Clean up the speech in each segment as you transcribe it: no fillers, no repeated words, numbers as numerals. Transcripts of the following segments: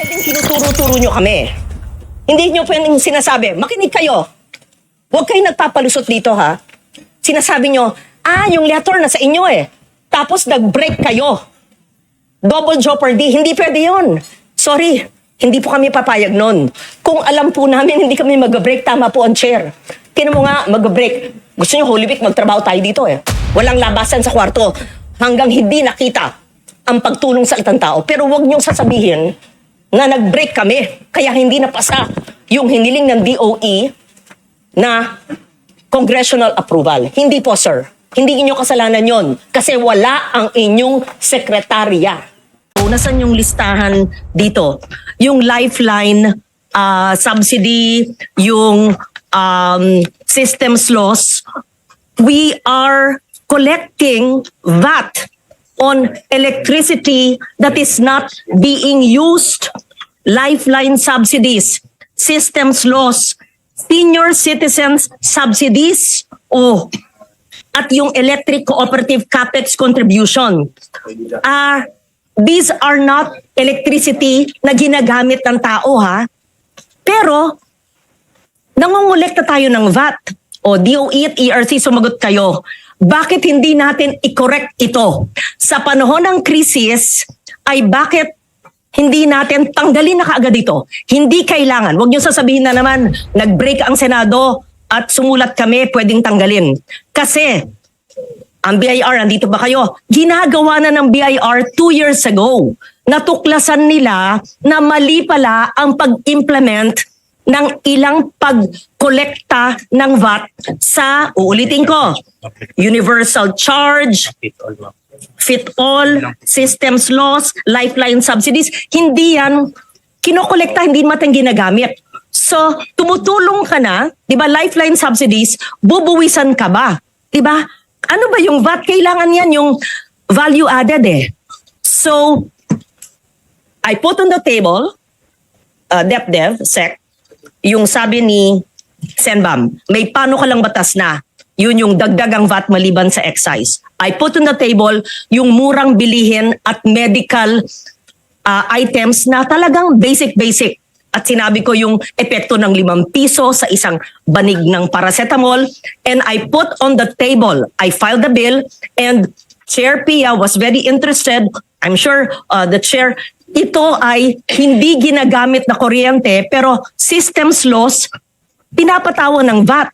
pwedeng tinuturo-turo nyo kami. Hindi nyo pwedeng sinasabi, makinig kayo. Huwag kayo nagpapalusot dito, ha? Sinasabi nyo, yung letter na sa inyo eh. Tapos nag-break kayo. Double jeopardy. Hindi pwede yun. Sorry, hindi po kami papayag nun. Kung alam po namin hindi kami mag-break, tama po ang chair. Kino mo nga mag-break. Gusto nyo Holy Week, magtrabaho tayo dito eh. Walang labasan sa kwarto hanggang hindi nakita ang pagtulong sa itang tao. Pero huwag nyo sasabihin na nag-break kami, kaya hindi napasa yung hiniling ng DOE na congressional approval. Hindi po, sir. Hindi inyong kasalanan yon kasi wala ang inyong sekretarya. Nasaan yung listahan dito? Yung lifeline subsidy, yung systems loss. We are collecting VAT on electricity that is not being used, lifeline subsidies, systems loss, senior citizens subsidies, at yung electric cooperative capex contribution. These are not electricity na ginagamit ng tao, ha? Pero, nangongolekta tayo ng VAT. DOE at ERC, sumagot kayo. Bakit hindi natin i-correct ito? Sa panahon ng krisis, ay bakit hindi natin tanggalin na kaagad ito? Hindi kailangan. Huwag niyo sasabihin na naman, nag-break ang Senado at sumulat kami, pwedeng tanggalin. Kasi, ang BIR, andito ba kayo? Ginagawa na ng BIR 2 years ago. Natuklasan nila na mali pala ang pag-implement ng ilang pagkolekta ng VAT sa, uulitin ko, universal charge, fit-all, systems loss, lifeline subsidies. Hindi yan kinokolekta, hindi naman ginagamit. So, tumutulong ka na, di ba, lifeline subsidies, bubuwisan ka ba? Di ba? Ano ba yung VAT? Kailangan yan yung value added eh. So, I put on the table, DepDev, SEC, yung sabi ni Senbam, may paano ka lang batas na, yun yung dagdagang VAT maliban sa excise. I put on the table yung murang bilihin at medical items na talagang basic. At sinabi ko yung epekto ng 5 piso sa isang banig ng paracetamol. And I put on the table, I filed the bill, and Chair Pia was very interested. I'm sure the chair, ito ay hindi ginagamit na kuryente pero systems loss, pinapatawan ng VAT.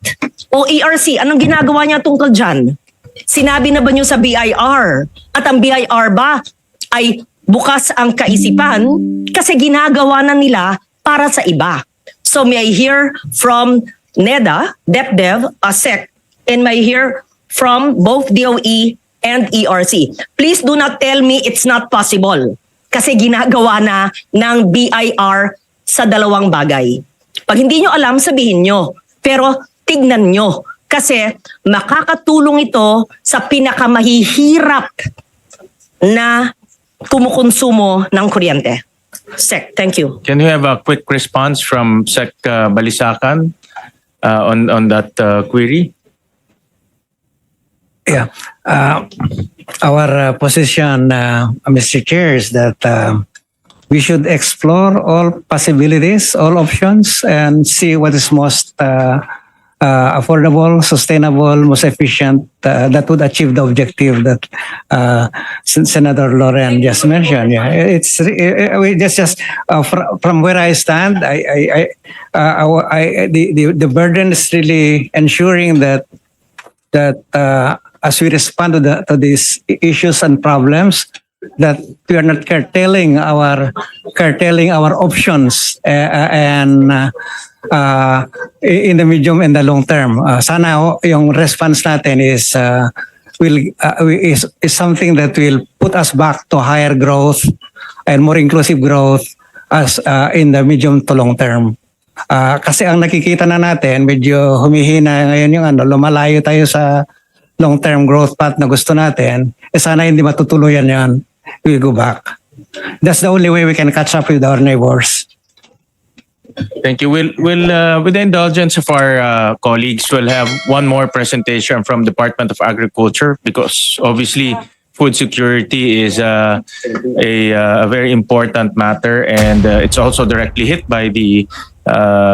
O ERC, anong ginagawa niya tungkol dyan? Sinabi na ba niyo sa BIR? At ang BIR ba ay bukas ang kaisipan kasi ginagawa na nila para sa iba. So may I hear from NEDA, DepDev, SEC, and may I hear from both DOE and ERC. Please do not tell me it's not possible kasi ginagawa na ng BIR sa dalawang bagay. Pag hindi nyo alam, sabihin nyo. Pero tignan nyo kasi makakatulong ito sa pinakamahihirap na kumukonsumo ng kuryente. Sec, thank you. Can we have a quick response from Sec Balisacan on that query? Yeah. Our position, Mr. Chair, is that we should explore all possibilities, all options, and see what is most affordable, sustainable, most efficient, that would achieve the objective that Senator Loren just mentioned. Yeah, it's we just from where I stand, the burden is really ensuring that as we respond to these issues and problems, that we are not curtailing our options and in the medium and the long term. Sana yung response natin is something that will put us back to higher growth and more inclusive growth as in the medium to long term. Kasi ang nakikita na natin, medyo humihina ngayon yung lumalayo tayo sa long-term growth path na gusto natin, sana hindi matutuluyan yan. We'll go back. That's the only way we can catch up with our neighbors. Thank you. With the indulgence of our colleagues, we'll have one more presentation from Department of Agriculture because obviously food security is a very important matter, and it's also directly hit by the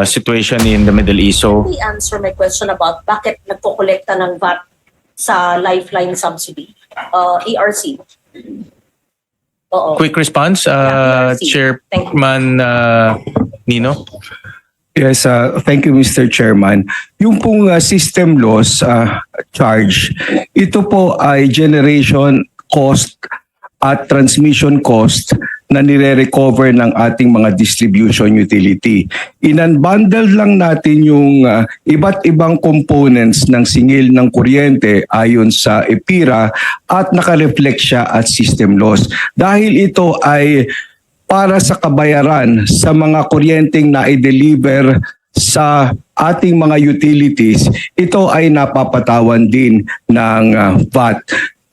situation in the Middle East. So Can you answer my question about bakit nagkokolekta ng VAT sa Lifeline subsidy? ERC. Oo. quick response, Yeah, PRC. Chairman Nino. Yes, thank you, Mr. Chairman. Yung pong system loss charge, ito po ay generation cost at transmission cost na nire-recover ng ating mga distribution utility. In-unbundle lang natin yung iba't ibang components ng singil ng kuryente ayon sa EPIRA at nakareflect siya at system loss. Dahil ito ay para sa kabayaran sa mga kuryenteng na i-deliver sa ating mga utilities, ito ay napapatawan din ng VAT.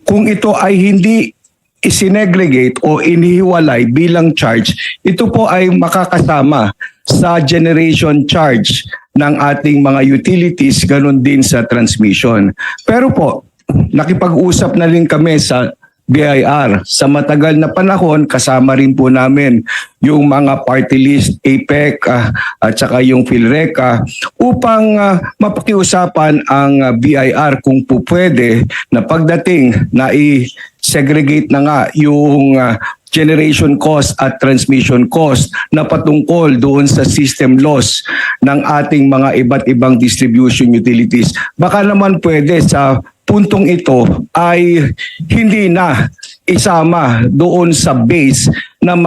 Kung ito ay hindi isinegregate o inihiwalay bilang charge, ito po ay makakasama sa generation charge ng ating mga utilities, ganun din sa transmission. Pero po, nakipag-usap na rin kami sa BIR. Sa matagal na panahon, kasama rin po namin yung mga party list, APEC at saka yung PhilReca upang mapakiusapan ang BIR kung po pwede na pagdating na i-segregate na nga yung generation cost at transmission cost na patungkol doon sa system loss ng ating mga iba't ibang distribution utilities. Baka naman pwede sa puntong ito ay hindi na isama doon sa base na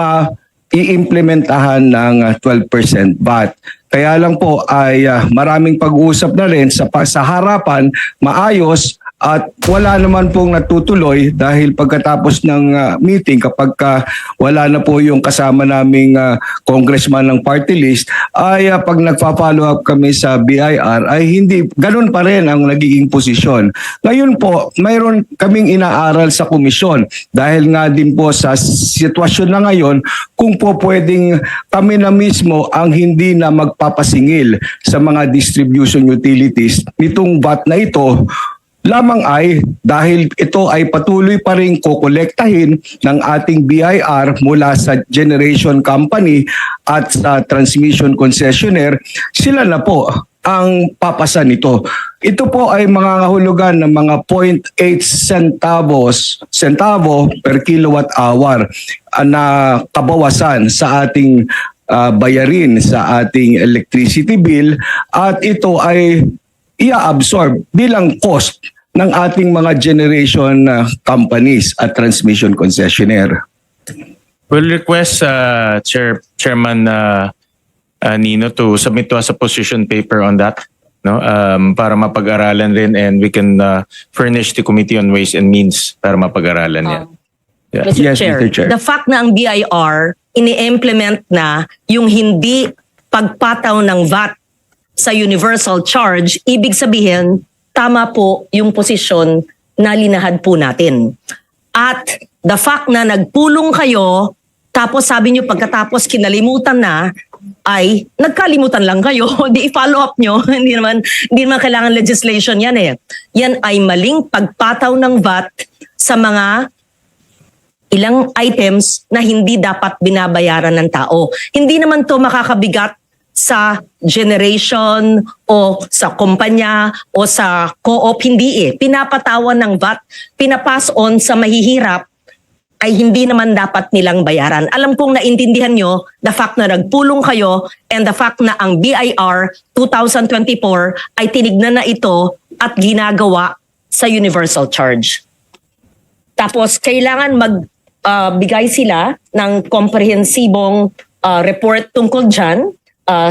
i-implementahan ng 12% VAT. Kaya lang po ay maraming pag-uusap na rin sa harapan, maayos at wala naman pong natutuloy dahil pagkatapos ng meeting kapag wala na po yung kasama naming congressman ng party list ay pag nagpa-follow up kami sa BIR ay hindi ganun pa rin ang nagiging posisyon. Ngayon po mayroon kaming inaaral sa komisyon dahil nga din po sa sitwasyon na ngayon kung po pwedeng kami na mismo ang hindi na magpapasingil sa mga distribution utilities nitong VAT na ito. Lamang ay dahil ito ay patuloy pa rin kokolektahin ng ating BIR mula sa generation company at sa transmission concessionaire, sila na po ang papasa nito. Ito po ay mga kahulugan ng mga 0.8 centavo per kilowatt hour na kabawasan sa ating bayarin sa ating electricity bill at ito ay i-absorb bilang cost ng ating mga generation companies at transmission concessionaire. We'll request Chairman Nino to submit to us a position paper on that, no? Para mapag-aralan rin, and we can furnish the Committee on Ways and Means para mapag-aralan yan. Yeah. Mr. Yes, Chair, Mr. Chair. the fact na ang BIR ini-implement na yung hindi pagpataw ng VAT sa universal charge, ibig sabihin, tama po yung posisyon na linahad po natin. At the fact na nagpulong kayo, tapos sabi nyo pagkatapos kinalimutan na, ay nagkalimutan lang kayo, di i-follow up nyo, hindi naman kailangan legislation yan eh. Yan ay maling pagpataw ng VAT sa mga ilang items na hindi dapat binabayaran ng tao. Hindi naman to makakabigat sa generation o sa kumpanya o sa co-op, hindi eh. Pinapatawan ng VAT, pinapass on sa mahihirap ay hindi naman dapat nilang bayaran. Alam kong naintindihan nyo the fact na nagpulong kayo and the fact na ang BIR 2024 ay tinignan na ito at ginagawa sa universal charge. Tapos kailangan magbigay sila ng komprehensibong report tungkol dyan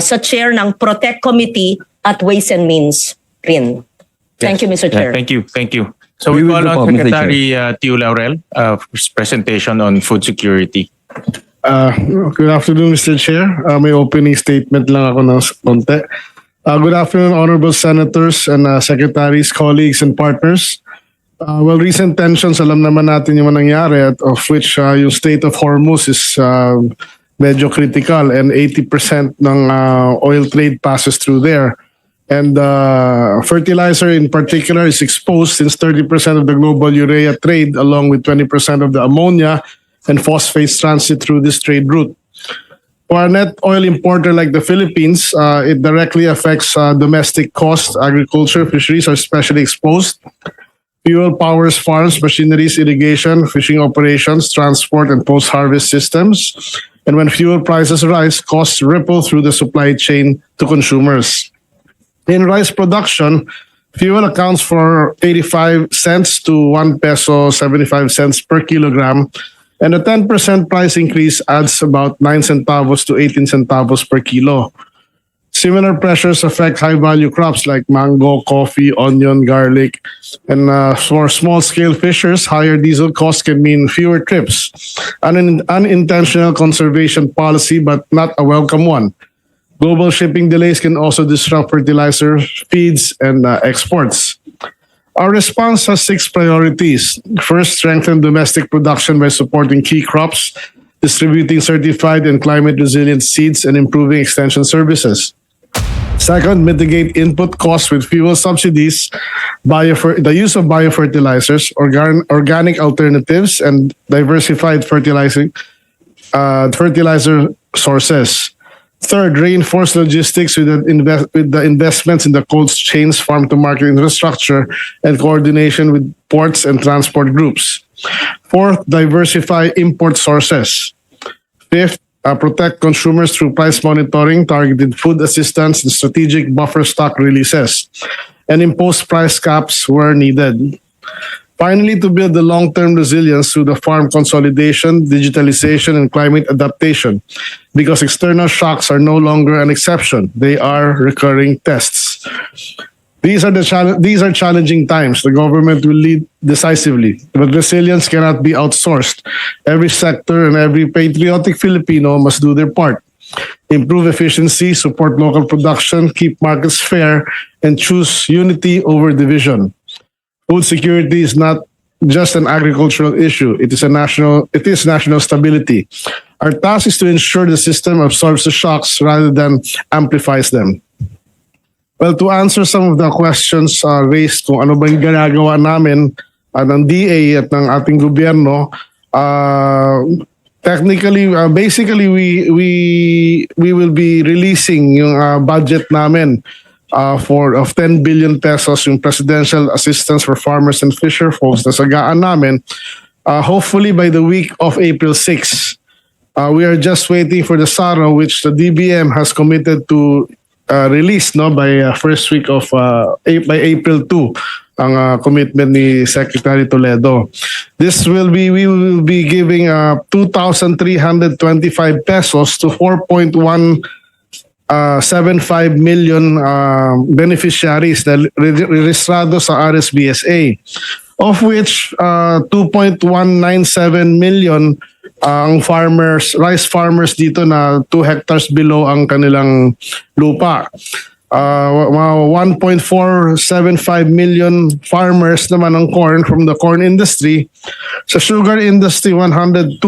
sa chair ng Protect Committee at Ways and Means rin. Thank you, Mr. Chair. Thank you. So we We will call do on po, Mr. Secretary Tio Laurel for his presentation on food security. Good afternoon, Mr. Chair. May opening statement lang ako ng konti. Good afternoon, honorable senators and secretaries, colleagues, and partners. Well, recent tensions, alam naman natin yung nangyari, of which yung Strait of Hormuz is medyo critical, and 80% ng oil trade passes through there. And fertilizer in particular is exposed since 30% of the global urea trade, along with 20% of the ammonia and phosphates transit through this trade route. For a net oil importer like the Philippines, it directly affects domestic costs. Agriculture, fisheries are especially exposed. Fuel powers farms, machineries, irrigation, fishing operations, transport, and post-harvest systems. And when fuel prices rise, costs ripple through the supply chain to consumers. In rice production, fuel accounts for 85 cents to 1 peso 75 cents per kilogram, and a 10% price increase adds about 9 centavos to 18 centavos per kilo. Similar pressures affect high-value crops like mango, coffee, onion, garlic, and for small-scale fishers, higher diesel costs can mean fewer trips. An unintentional conservation policy, but not a welcome one. Global shipping delays can also disrupt fertilizer, feeds, and exports. Our response has 6 priorities. First, strengthen domestic production by supporting key crops, distributing certified and climate-resilient seeds, and improving extension services. Second, mitigate input costs with fuel subsidies, the use of biofertilizers, organic alternatives, and diversified fertilizer sources. Third, reinforce logistics with the investments in the cold chains, farm-to-market infrastructure, and coordination with ports and transport groups. Fourth, diversify import sources. Fifth, protect consumers through price monitoring, targeted food assistance, and strategic buffer stock releases, and impose price caps where needed. Finally, to build the long-term resilience through the farm consolidation, digitalization, and climate adaptation, because external shocks are no longer an exception. They are recurring tests. These are challenging times. The government will lead decisively, but resilience cannot be outsourced. Every sector and every patriotic Filipino must do their part. Improve efficiency, support local production, keep markets fair, and choose unity over division. Food security is not just an agricultural issue. It is national stability. Our task is to ensure the system absorbs the shocks rather than amplifies them. Well, to answer some of the questions raised kung ano ba yung ginagawa namin ng DA at ng ating gobyerno, basically we will be releasing yung budget namin of 10 billion pesos, yung presidential assistance for farmers and fisher folks na sagaan namin, hopefully by the week of April 6. We are just waiting for the SARO, which the DBM has committed to release by first week of by April 2 ang commitment ni Secretary Toledo. We will be giving 2,325 pesos to 4.175 million beneficiaries na rehistrado sa RSBSA, of which 2.197 million ang rice farmers dito na 2 hectares below ang kanilang lupa. 1.475 million farmers naman ng corn from the corn industry. Sa sugar industry, 102,000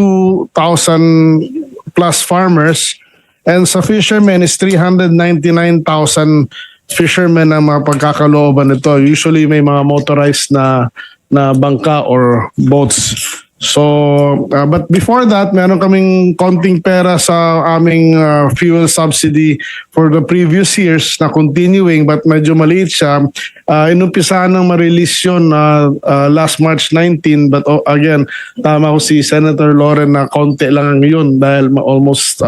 plus farmers. And sa fishermen is 399,000 fishermen ang mga pagkakalooban nito. Usually may mga motorized na bangka or boats. So, but before that, meron kaming konting pera sa aming fuel subsidy for the previous years na continuing, but medyo maliit siya. Inumpisahan ng ma-release yun last March 19, but again, tama ko si Senator Loren na konti lang yun dahil almost,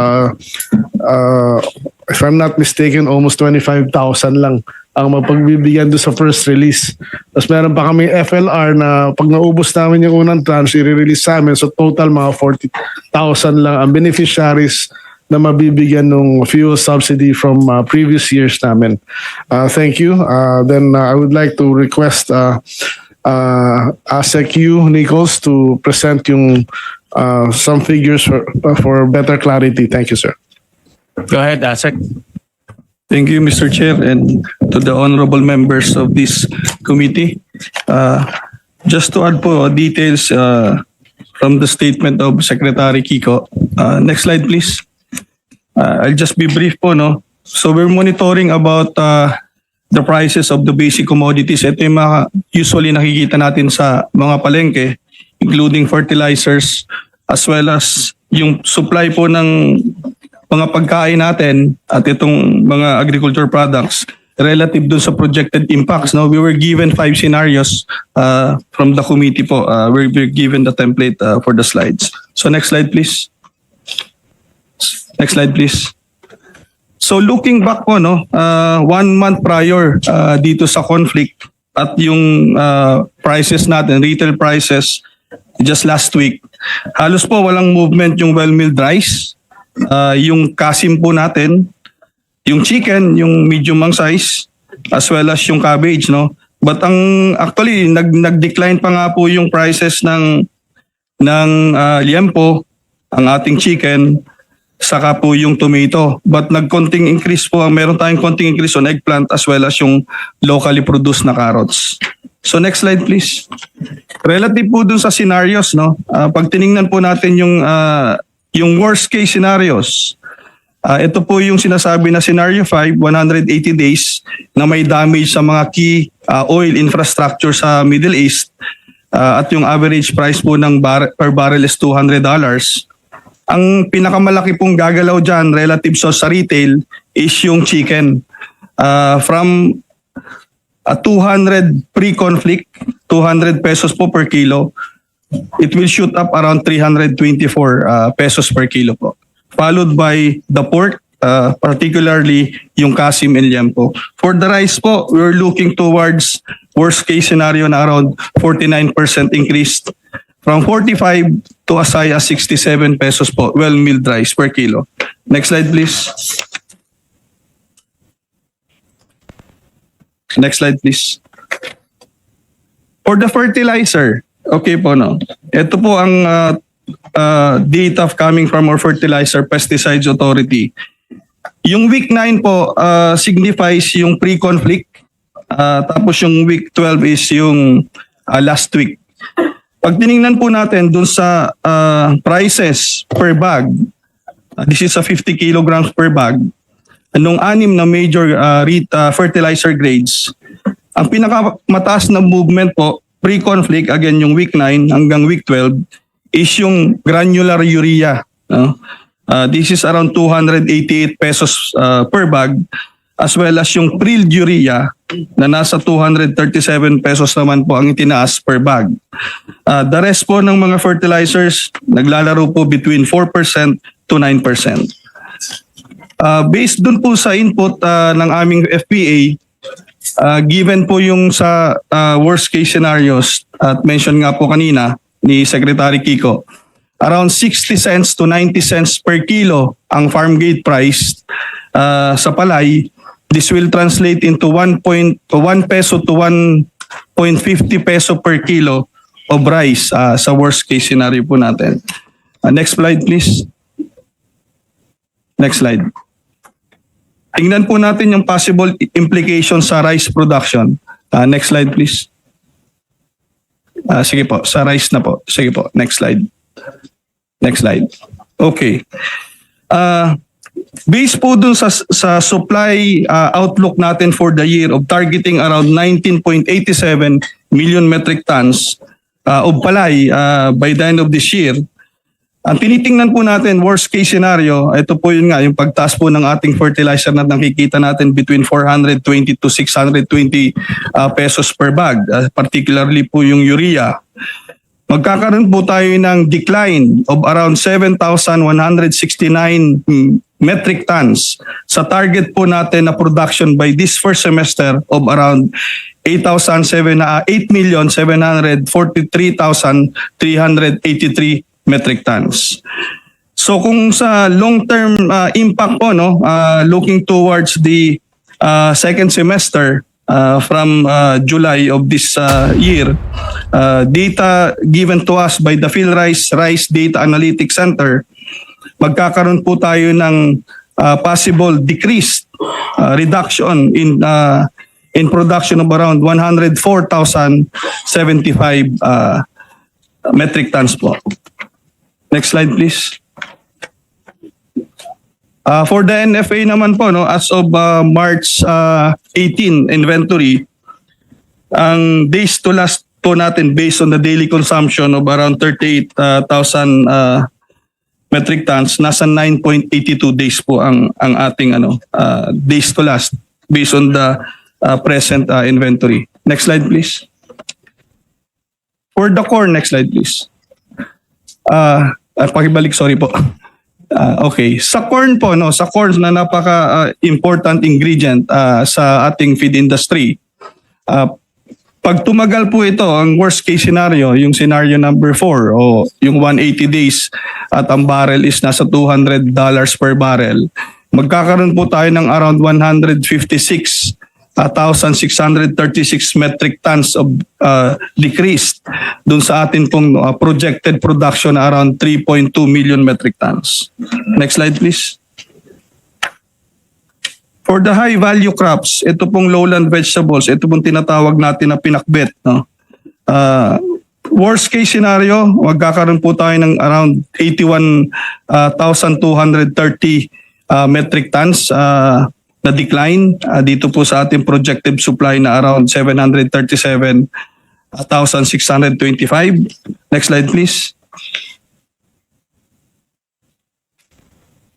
if I'm not mistaken, almost 25,000 lang ang mapagbibigyan doon sa first release. Tapos meron pa kami FLR na pag naubos namin yung unang tranche, i-release sa amin. So total mga 40,000 lang ang beneficiaries na mabibigyan ng fuel subsidy from previous years namin. Thank you. Then I would like to request ASEC Nichols to present yung some figures for better clarity. Thank you, sir. Go ahead, Asek. Thank you, Mr. Chair, and to the honorable members of this committee. Just to add po details from the statement of Secretary Kiko. Next slide, please. I'll just be brief po, no? So we're monitoring about the prices of the basic commodities. Ito yung mga usually nakikita natin sa mga palengke, including fertilizers, as well as yung supply po ng mga pagkain natin at itong mga agriculture products relative dun sa projected impacts. No, we were given 5 scenarios from the committee po. We're given the template for the slides. So next slide, please. Next slide, please. So looking back po, no, 1 month prior dito sa conflict at yung prices natin, retail prices, just last week, halos po walang movement yung well-milled rice, yung kasim po natin, yung chicken, yung medium ang size, as well as yung cabbage, no. But actually nag-decline pa nga po yung prices ng liempo, ang ating chicken, saka po yung tomato. But nagkonting increase po, meron tayong konting increase on eggplant as well as yung locally produced na carrots. So next slide please. Relative po dun sa scenarios, no? Pag tiningnan po natin yung worst case scenarios, ito po yung sinasabi na scenario 5, 180 days na may damage sa mga key oil infrastructure sa Middle East, at yung average price po ng per barrel is $200. Ang pinakamalaki pong gagalaw dyan relative sa retail is yung chicken. From 200 pre-conflict, 200 pesos po per kilo, it will shoot up around 324 pesos per kilo po. Followed by the pork, particularly yung kasim and liempo. For the rice po, we're looking towards worst case scenario na around 49% increase from 45 to as high as 67 pesos po, well-milled rice per kilo. Next slide, please. Next slide, please. For the fertilizer, okay po, no? Ito po ang data coming from our Fertilizer Pesticides Authority. Yung week 9 po signifies yung pre-conflict, tapos yung week 12 is yung last week. Pag tiningnan po natin dun sa prices per bag, this is a 50 kilograms per bag, nung 6 na major fertilizer grades, ang pinakamataas na movement po, pre-conflict, again yung week 9 hanggang week 12, is yung granular urea. This is around 288 pesos per bag, as well as yung prilled urea na nasa 237 pesos naman po ang itinaas per bag. The rest po ng mga fertilizers naglalaro po between 4% to 9%. Based dun po sa input ng aming FPA, given po yung sa worst case scenarios at mention nga po kanina ni Secretary Kiko, around 60 cents to 90 cents per kilo ang farm gate price sa palay. This will translate into 1 peso to 1.50 peso per kilo of rice sa worst case scenario po natin. Next slide please. Next slide. Tingnan po natin yung possible implications sa rice production. Next slide please. Sige po, sa rice na po. Sige po, next slide. Next slide. Okay. Based po dun sa supply outlook natin for the year of targeting around 19.87 million metric tons of palay by the end of this year, ang tinitingnan po natin, worst case scenario, ito po yun nga, yung pagtaas po ng ating fertilizer na nakikita natin between 420 to 620 pesos per bag, particularly po yung urea. Magkakaroon po tayo ng decline of around 7,169 metric tons sa target po natin na production by this first semester of around 8,743,383 metric tons. So kung sa long-term impact po, no, looking towards the second semester from July of this year, data given to us by the PhilRice Rice Data Analytics Center, magkakaroon po tayo ng possible decreased reduction in production of around 104,075 metric tons po. Next slide please. For the NFA naman po, no, as of March 18 inventory, ang days to last po natin based on the daily consumption of around 38,000 metric tons, nasa 9.82 days po ang ating days to last based on the present inventory. Next slide please. For the corn, next slide please. Pakibalik, sorry po. Okay, sa corn po, no, sa corn na napaka important ingredient sa ating feed industry. Pag tumagal po ito, ang worst case scenario, yung scenario number 4 o yung 180 days at ang barrel is nasa $200 per barrel, magkakaroon po tayo ng around 156,636 metric tons of decreased dun sa atin pong projected production na around 3.2 million metric tons. Next slide please. For the high value crops, ito pong lowland vegetables, ito pong tinatawag natin na pinakbet. No? Worst case scenario, magkakaroon po tayo ng around 81,230 metric tons na decline dito po sa ating projected supply na around 737,625. Next slide please.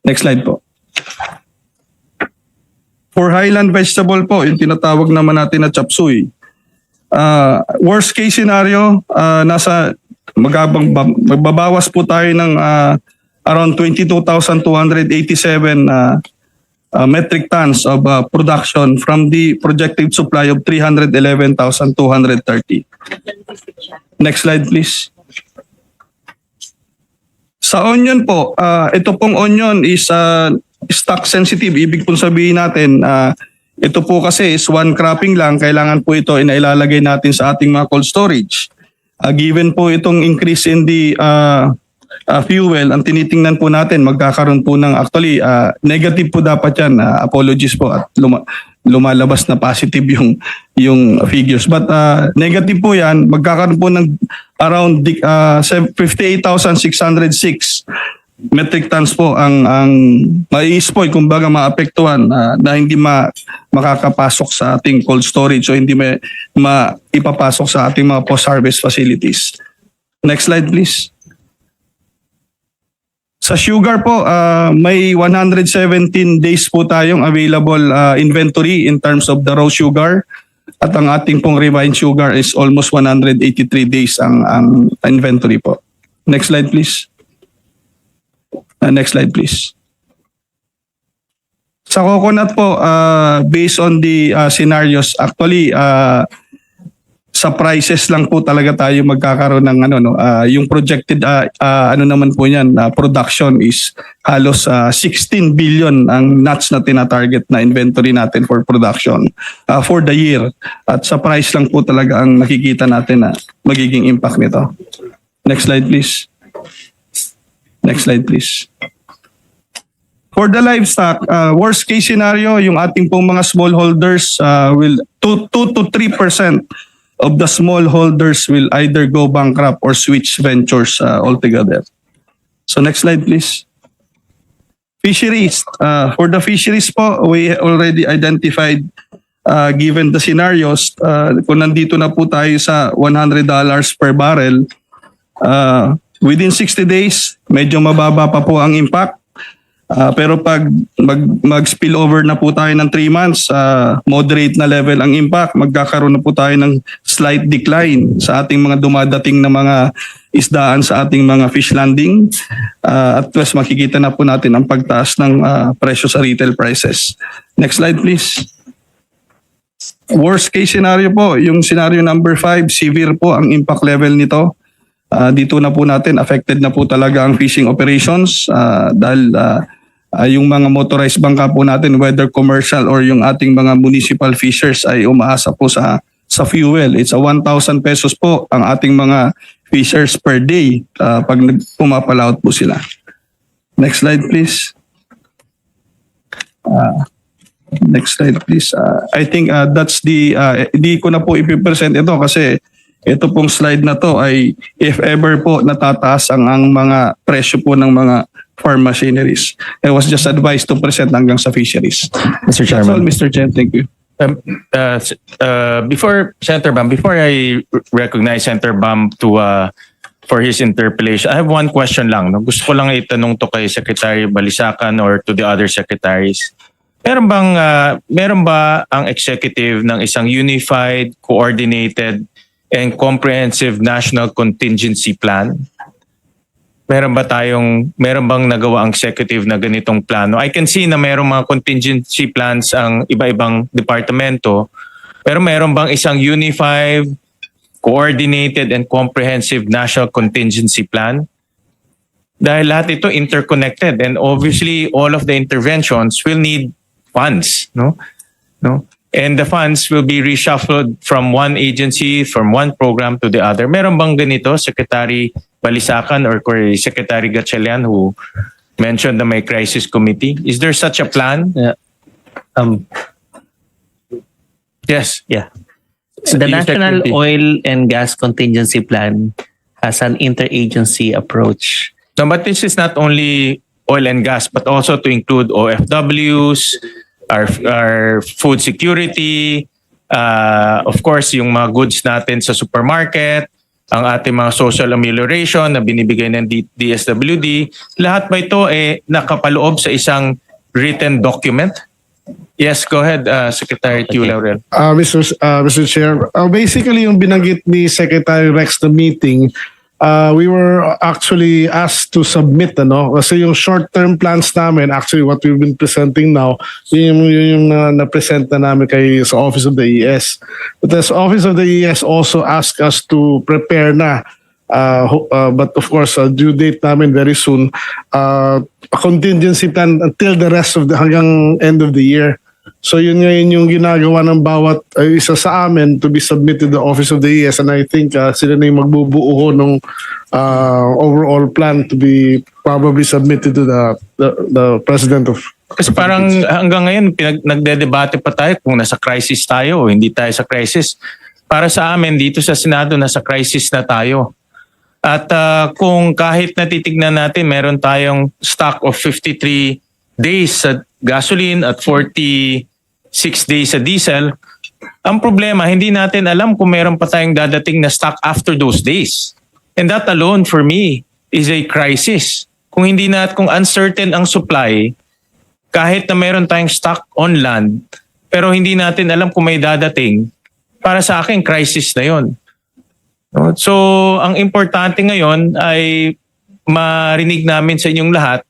Next slide po. For highland vegetable po, yung tinatawag naman natin na chapsuy. Worst case scenario, magbabawas po tayo ng around 22,287 metric tons of production from the projected supply of 311,230. Next slide please. Sa onion po, ito pong onion is stock sensitive. Ibig pong sabihin natin, ito po kasi is one cropping lang. Kailangan po ito inailalagay natin sa ating mga cold storage. Given po itong increase in the fuel, ang tinitingnan po natin, magkakaroon po ng actually negative po dapat yan. Apologies po at lumalabas na positive yung figures. But negative po yan, magkakaroon po ng around 58,606 metric tons po ang mai-spoil, kumbaga maapektuhan na hindi makakapasok sa ating cold storage o hindi maipapasok sa ating mga post-harvest facilities. Next slide please. Sa sugar po, may 117 days po tayong available inventory in terms of the raw sugar. At ang ating pong refined sugar is almost 183 days ang inventory po. Next slide please. Next slide please. Sa coconut po, based on the scenarios, actually sa prices lang po talaga tayo magkakaroon ng yung projected naman po niyan, production is halos 16 billion ang nuts na tina-target na inventory natin for production for the year. At sa price lang po talaga ang nakikita natin na magiging impact nito. Next slide please. Next slide please. For the livestock, worst case scenario, yung ating pong mga smallholders will 2 to 3% of the smallholders will either go bankrupt or switch ventures altogether. So next slide please. Fisheries. For the fisheries po, we already identified given the scenarios, kung nandito na po tayo sa $100 per barrel, within 60 days, medyo mababa pa po ang impact. Pero pag mag-spill over na po tayo ng 3 months, moderate na level ang impact, magkakaroon na po tayo ng slight decline sa ating mga dumadating na mga isdaan sa ating mga fish landing. At plus makikita na po natin ang pagtaas ng presyo sa retail prices. Next slide please. Worst case scenario po, yung scenario number 5, severe po ang impact level nito. Dito na po natin, affected na po talaga ang fishing operations dahil yung mga motorized bangka po natin, whether commercial or yung ating mga municipal fishers ay umaasa po sa fuel. It's 1,000 pesos po ang ating mga fishers per day pag pumapalaot po sila. Next slide please. Next slide please. I think that's the, hindi ko na po ipipresent ito kasi ito pong slide na to ay if ever po natataas ang mga presyo po ng mga farm machineries. I was just advised to present hanggang sa fisheries. Mr. That's all, Chairman. Mr. Chair. Thank you. Before Senator Bam, before I recognize Senator Bam to for his interpellation, I have one question lang. No? Gusto ko lang itanong to kay Secretary Balisacan or to the other secretaries. Meron ba ang executive ng isang unified, coordinated, and comprehensive national contingency plan? Meron bang nagawa ang executive na ganitong plano? I can see na merong mga contingency plans ang iba-ibang departamento, pero meron bang isang unified, coordinated, and comprehensive national contingency plan? Dahil lahat ito interconnected, and obviously all of the interventions will need funds, no? And the funds will be reshuffled from one agency, from one program to the other. Meron bang ganito, Secretary Balisacan or Secretary Gatchalian, who mentioned the may crisis committee? Is there such a plan? Yes. Yeah. The You said National committee. Oil and Gas Contingency Plan has an interagency approach. No, but this is not only oil and gas, but also to include OFWs, our food security, of course, yung mga goods natin sa supermarket, ang ating mga social amelioration na binibigay ng DSWD. Lahat ba ito nakapaloob sa isang written document? Yes, go ahead, Secretary Tiu Laurel. Mr. Chair, basically yung binanggit ni Secretary Rex na meeting, we were actually asked to submit, kasi yung short-term plans namin, actually what we've been presenting now, yun yung na-present na namin sa Office of the ES. But the Office of the ES also asked us to prepare na, but of course, due date namin very soon, a contingency plan until the rest of hanggang end of the year. So yun ngayon yung ginagawa ng bawat isa sa amin to be submitted to the Office of the ES, and I think sila na yung magbubuo ng overall plan to be probably submitted to the President of... Kasi parang hanggang ngayon, nagdedebate pa tayo kung nasa crisis tayo o hindi tayo sa crisis. Para sa amin, dito sa Senado, nasa crisis na tayo. At kung kahit natitignan natin, meron tayong stock of 53 days sa gasoline at 46 days sa diesel, ang problema, hindi natin alam kung meron pa tayong dadating na stock after those days. And that alone for me is a crisis. Kung uncertain ang supply, kahit na meron tayong stock on land, pero hindi natin alam kung may dadating, para sa akin, crisis na yon. No? So, ang importante ngayon ay marinig namin sa inyong lahat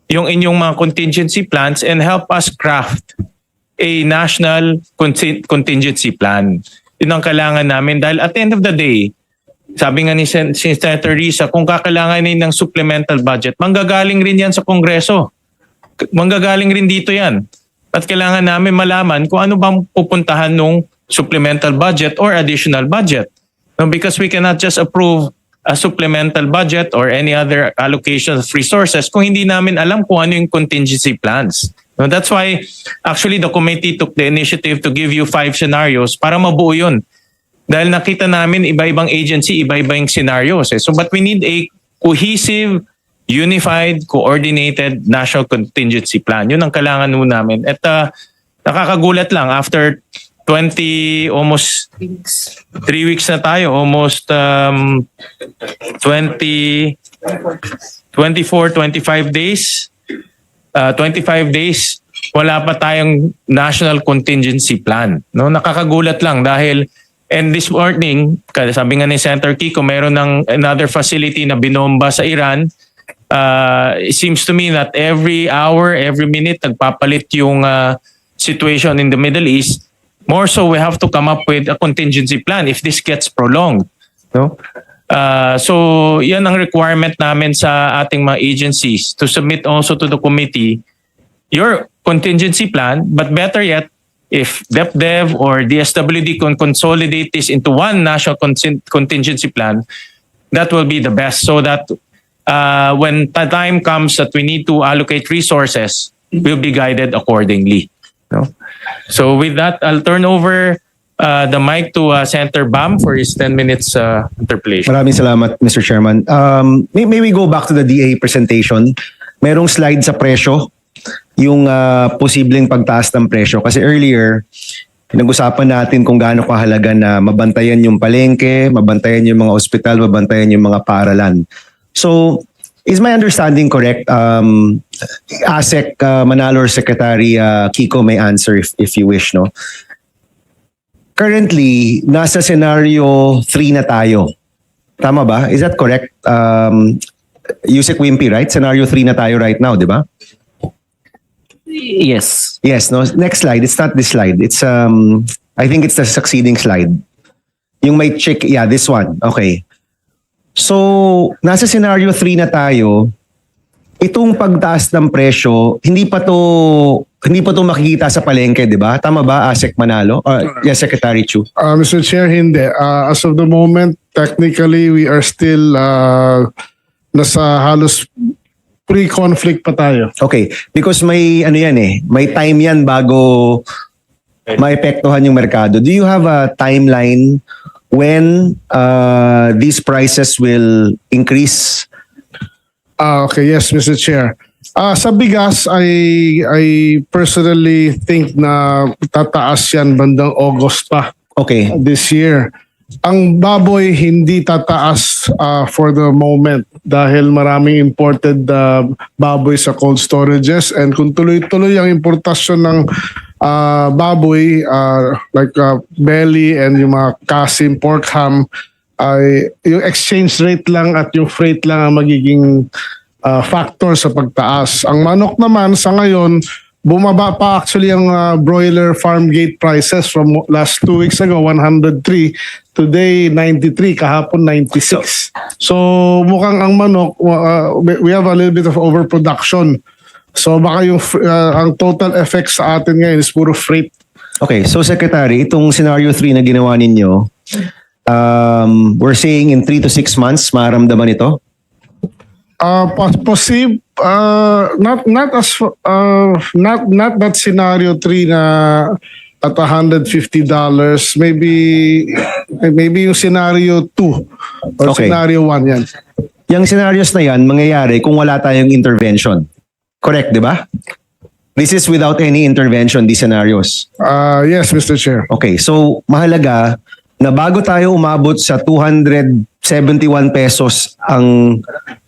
yung inyong mga contingency plans and help us craft a national contingency plan. Yun ang kailangan namin dahil at the end of the day, sabi nga ni Senator Risa, kung kakailanganin ng supplemental budget, manggagaling rin yan sa Kongreso. Manggagaling rin dito yan. At kailangan namin malaman kung ano bang pupuntahan ng supplemental budget or additional budget. No, because we cannot just approve a supplemental budget or any other allocation of resources kung hindi namin alam kung ano yung contingency plans. No, that's why actually the committee took the initiative to give you 5 scenarios para mabuo yun. Dahil nakita namin iba-ibang agency, iba-iba yung scenarios. So but we need a cohesive, unified, coordinated national contingency plan. Yun ang kailangan nun namin. At nakakagulat lang after almost 3 weeks na tayo, almost 24, 25 days, 25 days, wala pa tayong national contingency plan. No? Nakakagulat lang dahil, and this morning, sabi nga ni Senator Kiko, meron ng another facility na binomba sa Iran. It seems to me that every hour, every minute, nagpapalit yung situation in the Middle East. More so, we have to come up with a contingency plan if this gets prolonged. No? So, yan ang requirement namin sa ating mga agencies to submit also to the committee your contingency plan, but better yet, if DepDev or DSWD can consolidate this into one national contingency plan, that will be the best so that when the time comes that we need to allocate resources, we'll be guided accordingly. No? So with that, I'll turn over the mic to Senator Bam for his 10 minutes interpellation. Maraming salamat, Mr. Chairman. May we go back to the DA presentation? merong slide sa presyo, yung posibleng pagtaas ng presyo. Kasi earlier, pinag-usapan natin kung gaano kahalaga na mabantayan yung palengke, mabantayan yung mga ospital, mabantayan yung mga paaralan. So, is my understanding correct? ASEC Manalo or Secretary Kiko may answer if you wish, no? Currently, nasa scenario 3 na tayo. Tama ba? Is that correct? Yusek Wimpy, right? Scenario 3 na tayo right now, di ba? Yes. Yes, no. Next slide. It's not this slide. It's I think it's the succeeding slide. Yung may check, yeah, this one. Okay. So, nasa scenario 3 na tayo. Itong pagtaas ng presyo, hindi pa to makikita sa palengke, 'di ba? Tama ba, ASEC Manalo? Yes, Secretary Chu. Mr. Chair, hindi. As of the moment, technically, we are still nasa halos pre-conflict pa tayo. Okay, because may ano yan may time yan bago maepektuhan yung merkado. Do you have a timeline when these prices will increase? Okay, yes, Mr. Chair. Sa bigas, I personally think na tataas yan bandang August pa Okay. this year. Ang baboy hindi tataas for the moment dahil maraming imported baboy sa cold storages, and kung tuloy-tuloy ang importasyon ng baboy like belly and yung mga kasim, pork ham, ay yung exchange rate lang at yung freight lang ang magiging factor sa pagtaas. Ang manok naman sa ngayon, bumaba pa actually ang broiler farm gate prices from last 2 weeks ago, 103. Today, 93. Kahapon, 96. So mukhang ang manok, we have a little bit of overproduction. So baka yung ang total effect sa atin ngayon is puro freight. Okay, so Secretary, itong scenario 3 na ginawa ninyo, we're saying in 3 to 6 months maramdaman ito? Possible, not that scenario 3 na at $150, maybe yung scenario 2 or Okay. scenario 1 yan. Yung scenarios na yan, mangyayari kung wala tayong intervention. Correct, di ba? This is without any intervention, these scenarios. Yes, Mr. Chair. Okay, so mahalaga na bago tayo umabot sa 271 pesos ang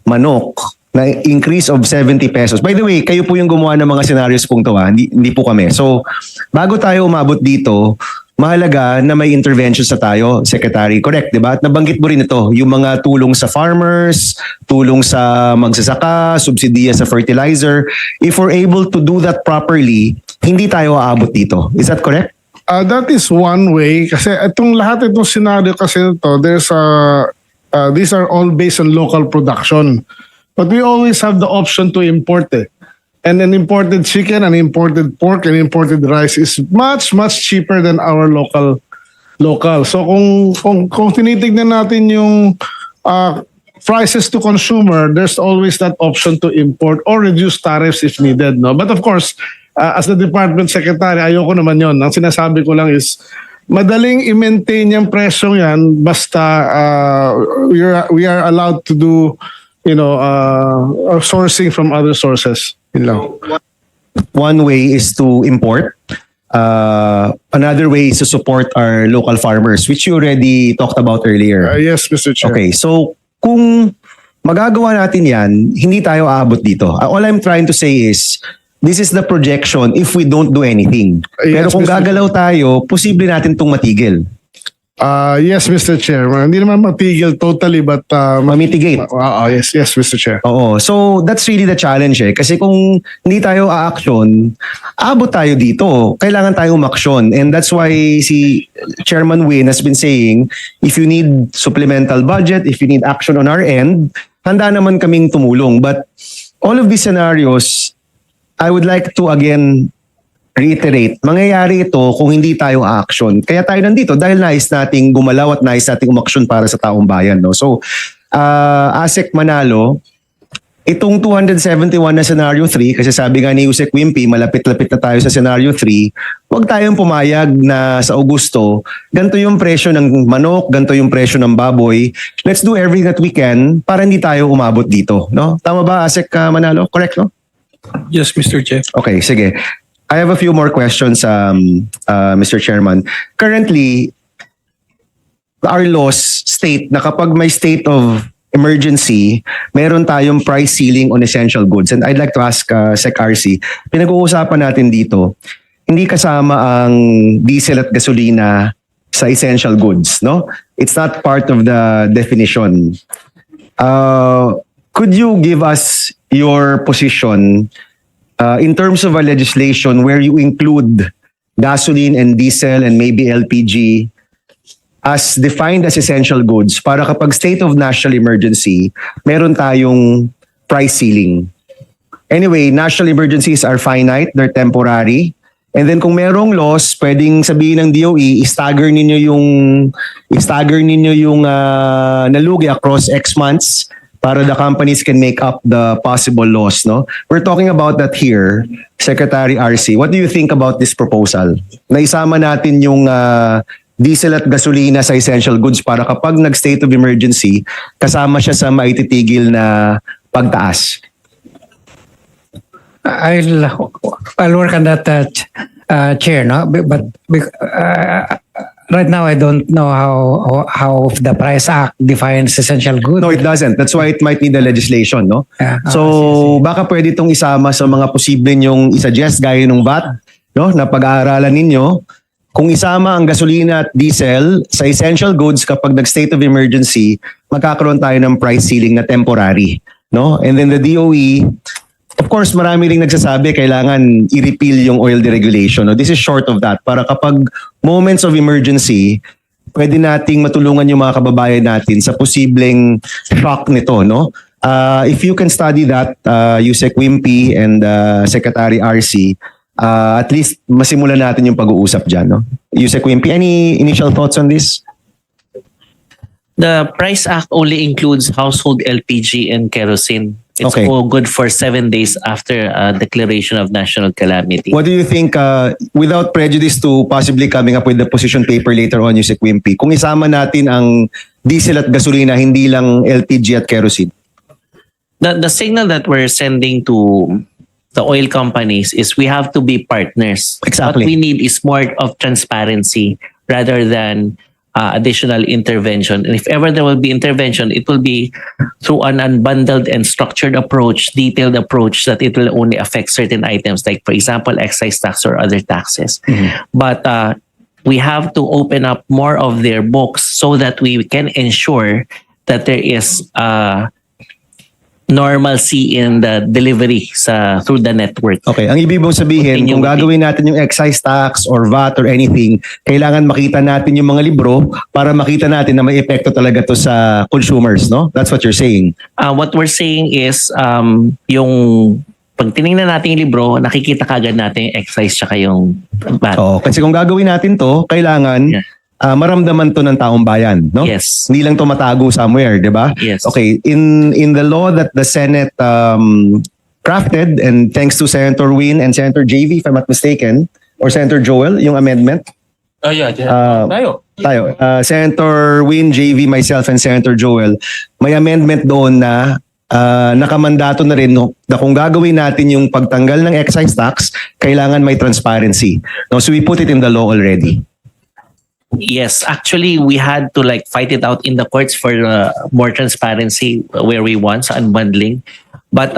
manok, na increase of 70 pesos. By the way, kayo po yung gumawa ng mga scenarios pong to, hindi po kami. So, bago tayo umabot dito, mahalaga na may intervention sa tayo, Secretary. Correct, di ba? At nabanggit mo rin ito, yung mga tulong sa farmers, tulong sa magsasaka, subsidiya sa fertilizer. If we're able to do that properly, hindi tayo aabot dito. Is that correct? That is one way kasi lahat itong scenario kasi ito, these are all based on local production. But we always have the option to import it. And an imported chicken, an imported pork, and imported rice is much, much cheaper than our local. So kung tinitignan natin yung prices to consumer, there's always that option to import or reduce tariffs if needed. No? But of course, as the Department Secretary, ayoko naman yon. Ang sinasabi ko lang is, madaling i-maintain yung presyo yan basta we are allowed to do sourcing from other sources. Yun lang. One way is to import. Another way is to support our local farmers, which you already talked about earlier. Yes, Mr. Chair. Okay, so kung magagawa natin yan, hindi tayo aabot dito. All I'm trying to say is, this is the projection if we don't do anything. Pero Yes, kung Mr. gagalaw tayo, posible natin itong matigil. Yes, Mr. Chair. Hindi naman matigil totally, but Mamitigate. yes, Mr. Chair. Oo. So, that's really the challenge Kasi kung hindi tayo a-action, abot tayo dito. Kailangan tayo umaksyon. And that's why si Chairman Win has been saying, if you need supplemental budget, if you need action on our end, handa naman kaming tumulong. But all of these scenarios, I would like to again reiterate, mangyayari ito kung hindi tayo a-action. Kaya tayo nandito dahil nais nating gumalaw at nais nating umaksyon para sa taong bayan. No? So, ASEC Manalo, Itong 271 na scenario 3, kasi sabi nga ni Yusek Wimpy, malapit-lapit na tayo sa scenario 3, huwag tayong pumayag na sa Augusto, ganito yung presyo ng manok, ganito yung presyo ng baboy. Let's do everything that we can para hindi tayo umabot dito. No? Tama ba, Asek Manalo? Correct, no? Yes, Mr. Chair. Okay, sige. I have a few more questions, Mr. Chairman. Currently, our laws state na kapag may state of emergency, meron tayong price ceiling on essential goods. And I'd like to ask Sec. RC, pinag-uusapan natin dito, hindi kasama ang diesel at gasolina sa essential goods, no? It's not part of the definition. Could you give us your position in terms of a legislation where you include gasoline and diesel and maybe LPG as defined as essential goods para kapag state of national emergency, meron tayong price ceiling. Anyway, national emergencies are finite, they're temporary. And then kung merong loss, pwedeng sabihin ng DOE, i-stagger ninyo yung nalugi across X months para the companies can make up the possible loss, no? We're talking about that here, Secretary RC. What do you think about this proposal? Na isama natin yung diesel at gasolina sa essential goods para kapag nag-state of emergency, kasama siya sa maititigil na pagtaas. I'll work on that, Chair, no? But right now I don't know how the Price Act defines essential good. No, it doesn't. That's why it might need the legislation, no? Yeah. So, baka pwede itong isama sa mga posible nyong isuggest gaya ng VAT, no? Na pag-aaralan ninyo. Kung isama ang gasolina at diesel sa essential goods kapag nag-state of emergency, magkakaroon tayo ng price ceiling na temporary, no? And then the DOE, of course, marami ring nagsasabi kailangan i-repeal yung oil deregulation. No? This is short of that. Para kapag moments of emergency, pwede nating matulungan yung mga kababayan natin sa posibleng shock nito, no? If you can study that, Yusek Wimpy and Secretary RC, at least masimulan natin yung pag-uusap dyan, no? Yusek Wimpy, any initial thoughts on this? The Price Act only includes household LPG and kerosene. It's Okay. all good for 7 days after declaration of national calamity. What do you think, without prejudice to possibly coming up with the position paper later on, Yusek Wimpy, kung isama natin ang diesel at gasolina, hindi lang LPG at kerosene? The signal that we're sending to the oil companies is we have to be partners. Exactly. What we need is more of transparency rather than additional intervention. And if ever there will be intervention, it will be through an unbundled and structured approach, detailed approach that it will only affect certain items, like for example, excise tax or other taxes. But we have to open up more of their books so that we can ensure that there is normalcy in the delivery through the network. Okay, ang ibig mong sabihin, kung gagawin natin yung excise tax or VAT or anything, kailangan makita natin yung mga libro para makita natin na may epekto talaga to sa consumers, no? That's what you're saying. What we're saying is yung pag tinignan natin yung libro, nakikita kagad natin yung excise tsaka yung VAT. Oo, kasi kung gagawin natin to, kailangan maramdaman to ng taong bayan, no? Yes. Hindi lang to matago somewhere, di ba? Yes. Okay, in the law that the Senate crafted, and thanks to Senator Win and Senator JV, if I'm not mistaken, or Senator Joel, yung amendment. Tayo. Senator Win, JV, myself, and Senator Joel, may amendment doon na nakamandato na rin, no, na kung gagawin natin yung pagtanggal ng excise tax, kailangan may transparency. No, so we put it in the law already. Yes, actually, we had to fight it out in the courts for more transparency where we want, so unbundling. But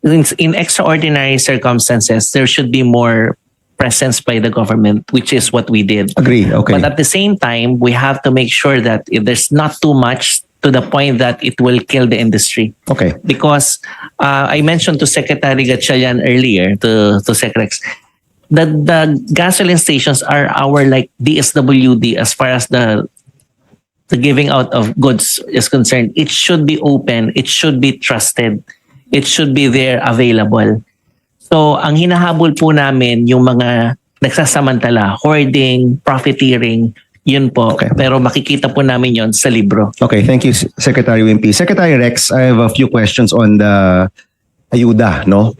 in extraordinary circumstances, there should be more presence by the government, which is what we did. Agree, okay. But at the same time, we have to make sure that there's not too much to the point that it will kill the industry. Okay. Because I mentioned to Secretary Gatchalian earlier, to Secrex, the gasoline stations are our DSWD as far as the giving out of goods is concerned. It should be open. It should be trusted. It should be there available. So, ang hinahabol po namin yung mga nagsasamantala, hoarding, profiteering, Yun po. Okay. Pero makikita po namin yon sa libro. Okay, thank you, Secretary Wimpy. Secretary Rex, I have a few questions on the ayuda, no?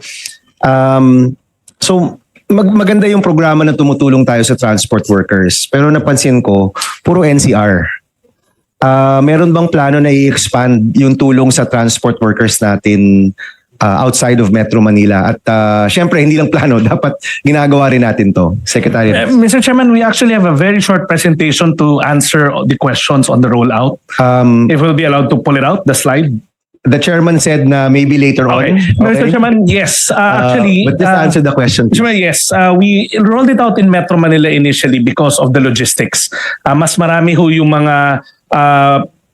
So, maganda yung programa na tumutulong tayo sa transport workers. Pero napansin ko, puro NCR. Meron bang plano na i-expand yung tulong sa transport workers natin outside of Metro Manila? At syempre, hindi lang plano, dapat ginagawa rin natin to. Secretary Rex. Mr. Chairman, we actually have a very short presentation to answer the questions on the rollout. If we'll be allowed to pull it out, the slide. The chairman said na maybe later Okay. on. Mr. Chairman, yes. Actually, but just answer the question. Mr. Chairman, yes. We rolled it out in Metro Manila initially because of the logistics. Mas marami ho yung mga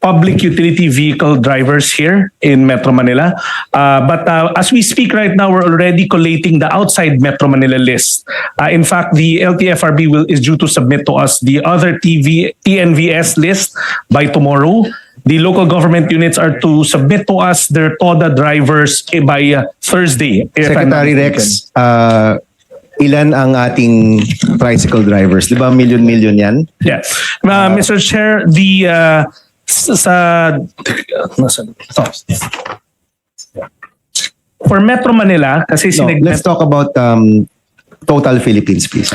public utility vehicle drivers here in Metro Manila. But as we speak right now, we're already collating the outside Metro Manila list. In fact, the LTFRB is due to submit to us the other TNVS list by tomorrow. The local government units are to submit to us their TODA drivers by Thursday. if I'm not Secretary mistaken. Rex, ilan ang ating tricycle drivers? Di ba million yan? Yes. Mr. Chair, the for Metro Manila, kasi No, sinegment. let's talk about total Philippines, please.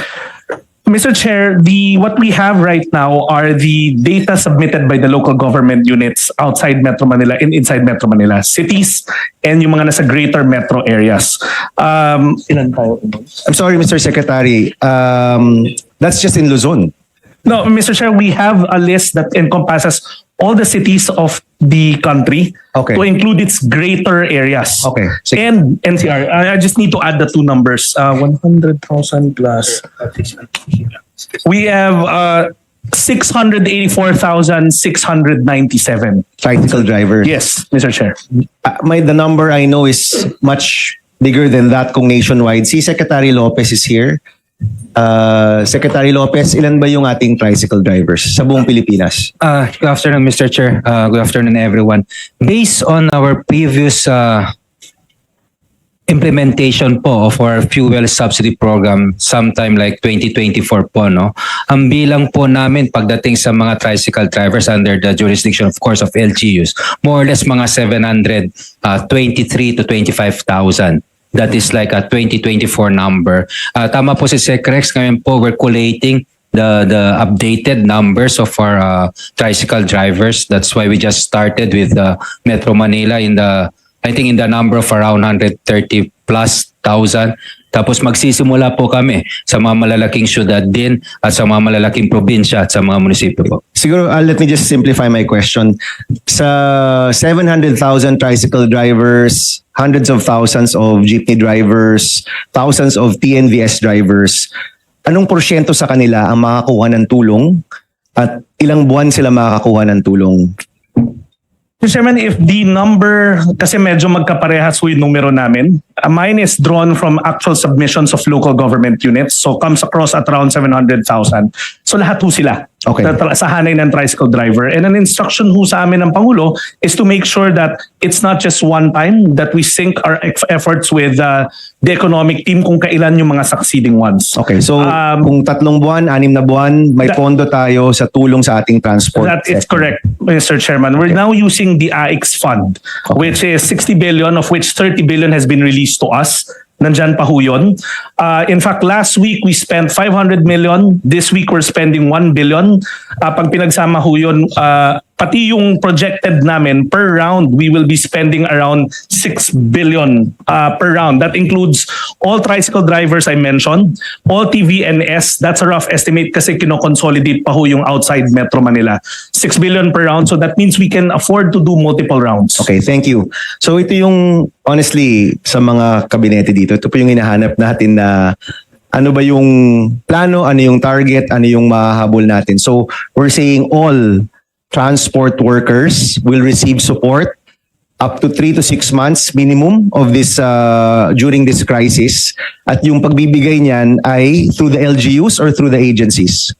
Mr. Chair, what we have right now are the data submitted by the local government units outside Metro Manila and inside Metro Manila, cities, and yung mga nasa greater metro areas. Ilan tayo? I'm sorry, Mr. Secretary. That's just in Luzon. No, Mr. Chair, we have a list that encompasses all the cities of the country Okay. to include its greater areas. Okay. Sige. And NCR. I just need to add the two numbers. 100,000 plus. We have 684,697. Tricycle drivers. Yes, Mr. Chair. The number I know is much bigger than that kung nationwide. Si Secretary Lopez is here. Secretary Lopez, ilan ba yung ating tricycle drivers sa buong Pilipinas? Good afternoon, Mr. Chair. Good afternoon, everyone. Based on our previous implementation po of our fuel subsidy program sometime like 2024 po, no? Ang bilang po namin pagdating sa mga tricycle drivers under the jurisdiction, of course, of LGUs, more or less mga 723 to 25,000. That is like a 2024 number. Tama po si Sec Rex, ngayon po we're collating the updated numbers of our tricycle drivers. That's why we just started with Metro Manila I think in the number of around 130 plus thousand. Tapos magsisimula po kami sa mga malalaking syudad din at sa mga malalaking probinsya at sa mga munisipyo po. Siguro, let me just simplify my question. Sa 700,000 tricycle drivers, hundreds of thousands of jeepney drivers, thousands of TNVS drivers, anong porsyento sa kanila ang makakuha ng tulong at ilang buwan sila makakakuha ng tulong? Mr. Chairman, if the number, kasi medyo magkaparehas yung numero namin, mine is drawn from actual submissions of local government units, so comes across at around 700,000. So lahat ho sila. Okay. Sa hanay ng tricycle driver. And an instruction ho sa amin ng Pangulo is to make sure that it's not just one time, that we sync our efforts with the economic team kung kailan yung mga succeeding ones. Okay, so kung 3 buwan, 6 na buwan, may pondo tayo sa tulong sa ating transport. That is sector. correct, Mr. Chairman. We're now using the AIX fund, which is 60 billion, of which 30 billion has been released to us. Nandyan pa ho yun. In fact, last week we spent 500 million. This week we're spending 1 billion. Pag pinagsama ho yun, pati yung projected namin per round, we will be spending around 6 billion per round. That includes all tricycle drivers I mentioned, all TVNS. That's a rough estimate kasi kino-consolidate pa ho yung outside Metro Manila. 6 billion per round. So that means we can afford to do multiple rounds. Okay, thank you. So ito yung, honestly, sa mga kabinete dito, ito po yung hinahanap natin na ano ba yung plano, ano yung target, ano yung mahahabol natin. So we're saying all transport workers will receive support up to 3 to 6 months minimum of this during this crisis. At yung pagbibigay niyan ay through the LGUs or through the agencies?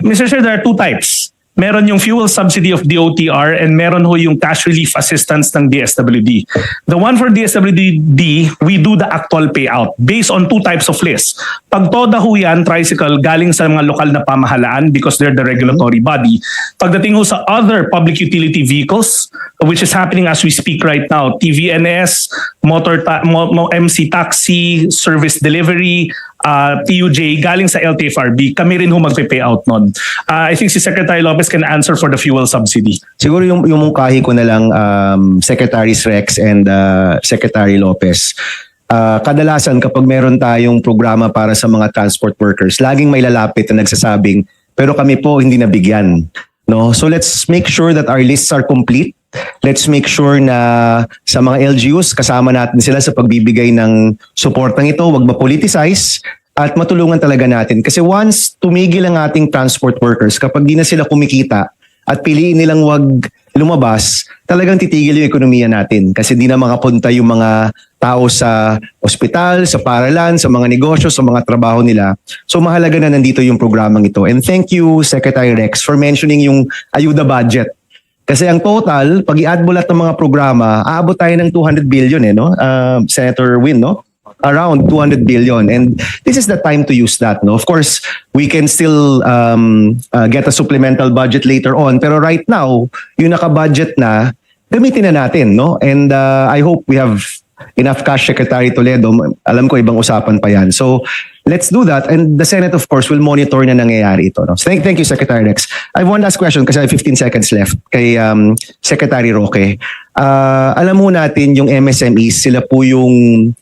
Mr. Chair, there are two types. meron yung fuel subsidy of DOTR, and meron ho yung cash relief assistance ng DSWD. The one for DSWD, we do the actual payout based on 2 types of lists. Pag TODA ho yan, tricycle, galing sa mga lokal na pamahalaan because they're the regulatory body. Pagdating ho sa other public utility vehicles, which is happening as we speak right now, TVNS, MC taxi, service delivery, PUJ, galing sa LTFRB, kami rin ho magpe-payout nun. I think si Secretary Lopez can answer for the fuel subsidy. Siguro yung mungkahi ko na lang, Secretaries Rex and Secretary Lopez. Kadalasan kapag meron tayong programa para sa mga transport workers, laging may lalapit na nagsasabing, pero kami po hindi nabigyan. No? So let's make sure that our lists are complete. Let's make sure na sa mga LGUs, kasama natin sila sa pagbibigay ng suportang ito, wag ma-politicize at matulungan talaga natin. Kasi once tumigil ang ating transport workers, kapag di na sila kumikita at piliin nilang wag lumabas, talagang titigil yung ekonomiya natin. Kasi di na makapunta yung mga tao sa ospital, sa paaralan, sa mga negosyo, sa mga trabaho nila. So mahalaga na nandito yung programang ito. And thank you, Secretary Rex, for mentioning yung ayuda budget. Kasi ang total, pag i-add mo lahat ng mga programa, aabot tayo ng 200 billion no? Senator Win, no? Around 200 billion. And this is the time to use that, no? Of course, we can still get a supplemental budget later on. Pero right now, yung naka-budget na, gamitin na natin, no? And I hope we have enough cash, Secretary Toledo. Alam ko ibang usapan pa yan. So let's do that. And the Senate, of course, will monitor na nangyayari ito. No? So thank you, Secretary Rex. I have one last question kasi I have 15 seconds left kay Secretary Roque. Alam mo natin yung MSMEs, sila po yung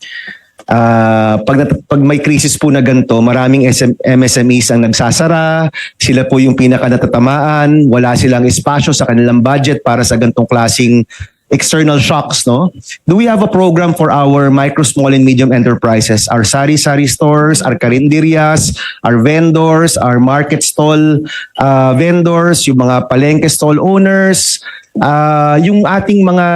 pag may crisis po na ganito, maraming MSMEs ang nagsasara, sila po yung pinaka natatamaan, wala silang espasyo sa kanilang budget para sa ganitong klaseng external shocks, no? Do we have a program for our micro, small, and medium enterprises? Our sari-sari stores, our karinderias, our vendors, our market stall vendors, yung mga palengke stall owners, yung ating mga,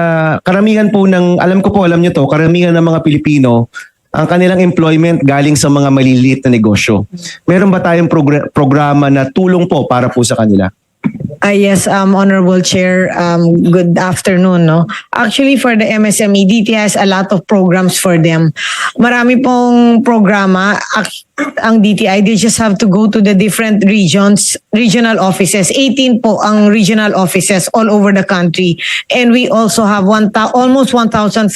karamihan po ng, alam nyo to, karamihan ng mga Pilipino, ang kanilang employment galing sa mga maliliit na negosyo. Meron ba tayong programa na tulong po para po sa kanila? Yes, Honorable Chair, good afternoon. No? Actually, for the MSME, DTI has a lot of programs for them. Marami pong programa ang DTI. They just have to go to the different regional offices. 18 po ang regional offices all over the country. And we also have almost 1,400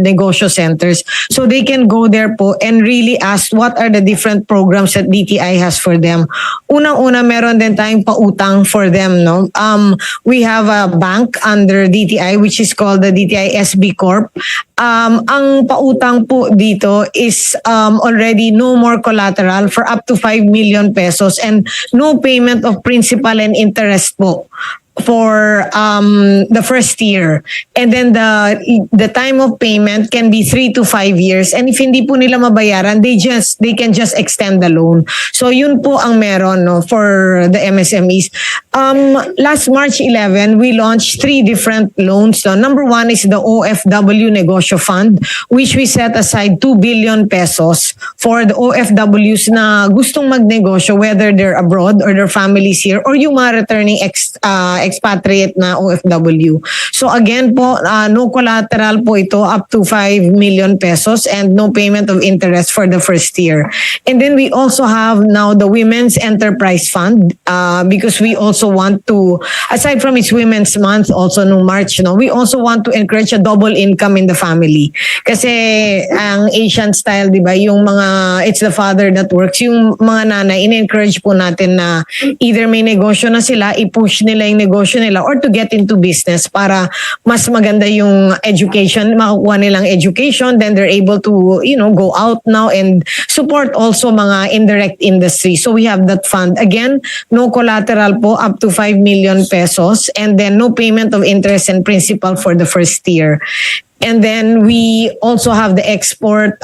negosyo centers. So they can go there po and really ask what are the different programs that DTI has for them. Unang-una, meron din tayong pautang for them. No? We have a bank under DTI which is called the DTI SB Corp. Ang pautang po dito is already no more collateral for up to 5 million pesos and no payment of principal and interest po for the first year. And then the time of payment can be 3 to 5 years. And if hindi po nila mabayaran, they can just extend the loan. So yun po ang meron no, for the MSMEs. Last March 11, we launched 3 different loans. So number 1 is the OFW Negosyo Fund, which we set aside 2 billion pesos for the OFWs na gustong magnegosyo, whether they're abroad or their families here, or yung mga returning expatriate na OFW. So again po, no collateral po ito up to 5 million pesos and no payment of interest for the first year. And then we also have now the Women's Enterprise Fund because we also want to, aside from its Women's Month also no March, no, we also want to encourage a double income in the family. Kasi ang Asian style, di ba, yung mga, it's the father that works, yung mga nanay, in-encourage po natin na either may negosyo na sila, i-push nila yung negosyo nila or to get into business para mas maganda yung education, makukuha nilang education, then they're able to, go out now and support also mga indirect industry. So we have that fund. Again, no collateral po up to 5 million pesos and then no payment of interest and principal for the first year. And then we also have the export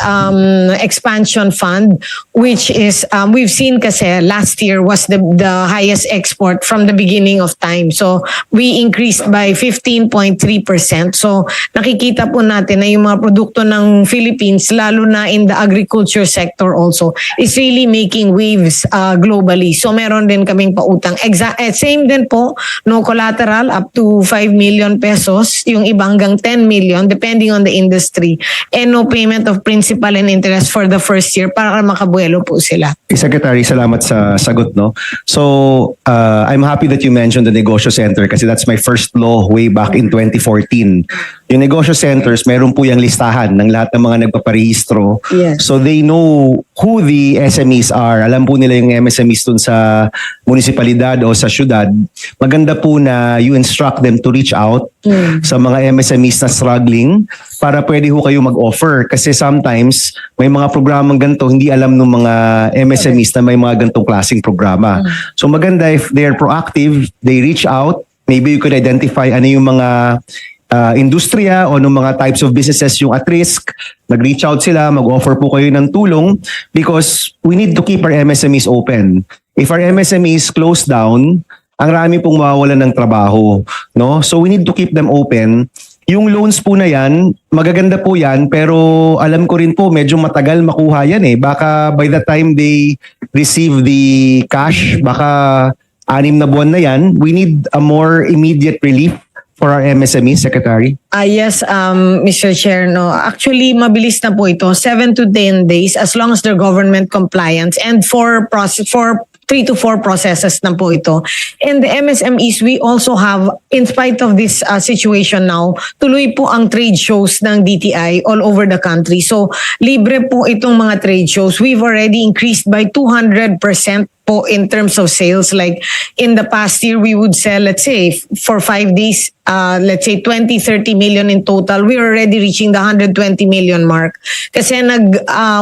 expansion fund, which is we've seen kasi last year was the highest export from the beginning of time. So we increased by 15.3%. So nakikita po natin na yung mga produkto ng Philippines, lalo na in the agriculture sector also, is really making waves globally. So meron din kaming pautang. Same din po, no collateral up to 5 million pesos, yung iba hanggang 10 million depending on the industry, and no payment of principal and interest for the first year para makabuelo po sila. Secretary, salamat sa sagot, no? So, I'm happy that you mentioned the Negosyo Center kasi that's my first law way back in 2014. Yung Negosyo Centers, meron po yung listahan ng lahat ng mga nagpaparehistro. Yes. So, they know who the SMEs are. Alam po nila yung MSMEs dun sa munisipalidad o sa syudad. Maganda po na you instruct them to reach out sa mga MSMEs na struggling para pwede ho kayo mag-offer. Kasi sometimes, may mga programang ganito, hindi alam ng mga MSMEs na may mga ganitong klaseng programa. So maganda if they're proactive, they reach out, maybe you could identify ano yung mga industriya o ng mga types of businesses yung at risk, nag-reach out sila, mag-offer po kayo ng tulong because we need to keep our MSMEs open. If our MSMEs close down, ang rami pong mawawalan ng trabaho, no? So we need to keep them open. Yung loans po na yan, magaganda po yan, pero alam ko rin po medyo matagal makuha yan eh. Baka by the time they receive the cash, baka 6 na buwan na yan. We need a more immediate relief for our MSME, Secretary. Yes, Mr. Chair, no. Actually, mabilis na po ito, 7 to 10 days as long as they're government compliance, and for 3 to 4 processes na po ito. And the MSMEs, we also have, in spite of this situation now, tuloy po ang trade shows ng DTI all over the country. So, libre po itong mga trade shows. We've already increased by 200% po in terms of sales. Like in the past year, we would sell, let's say, for 5 days, let's say 20-30 million in total. We're already reaching the 120 million mark. Kasi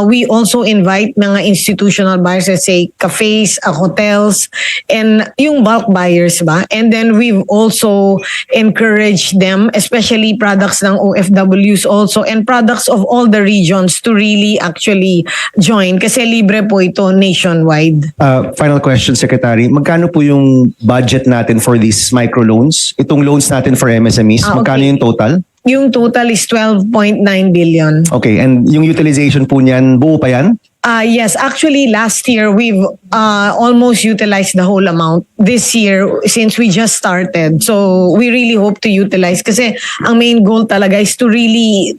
we also invite mga institutional buyers, let's say cafes, hotels, and yung bulk buyers ba? And then we've also encouraged them, especially products ng OFWs also, and products of all the regions to really actually join. Kasi libre po ito nationwide. Final question, Secretary. Magkano po yung budget natin for these microloans? Itong loans natin for MSMEs, magkano okay. yung total? Yung total is 12.9 billion. Okay, and yung utilization po niyan, buo pa yan? Yes, actually last year we've almost utilized the whole amount. This year, since we just started, so we really hope to utilize kasi ang main goal talaga is to really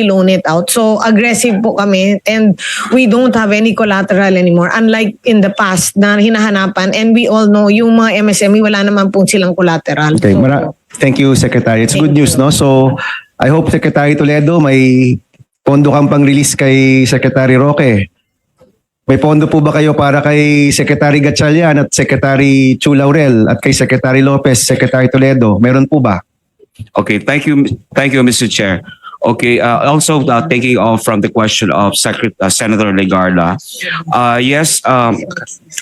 loan it out. So aggressive po kami and we don't have any collateral anymore. Unlike in the past na hinahanapan, and we all know yung mga MSME wala naman po silang collateral. Okay, So, thank you, Secretary. It's Thank good news, you. no? So, I hope Secretary Toledo may pondo kang pang-release kay Secretary Roque. May pondo po ba kayo para kay Secretary Gatchalian at Secretary Chu Laurel at kay Secretary Lopez, Secretary Toledo? Meron po ba? Okay, thank you, Mr. Chair. Okay, also taking off from the question of Senator Legarda. Yes,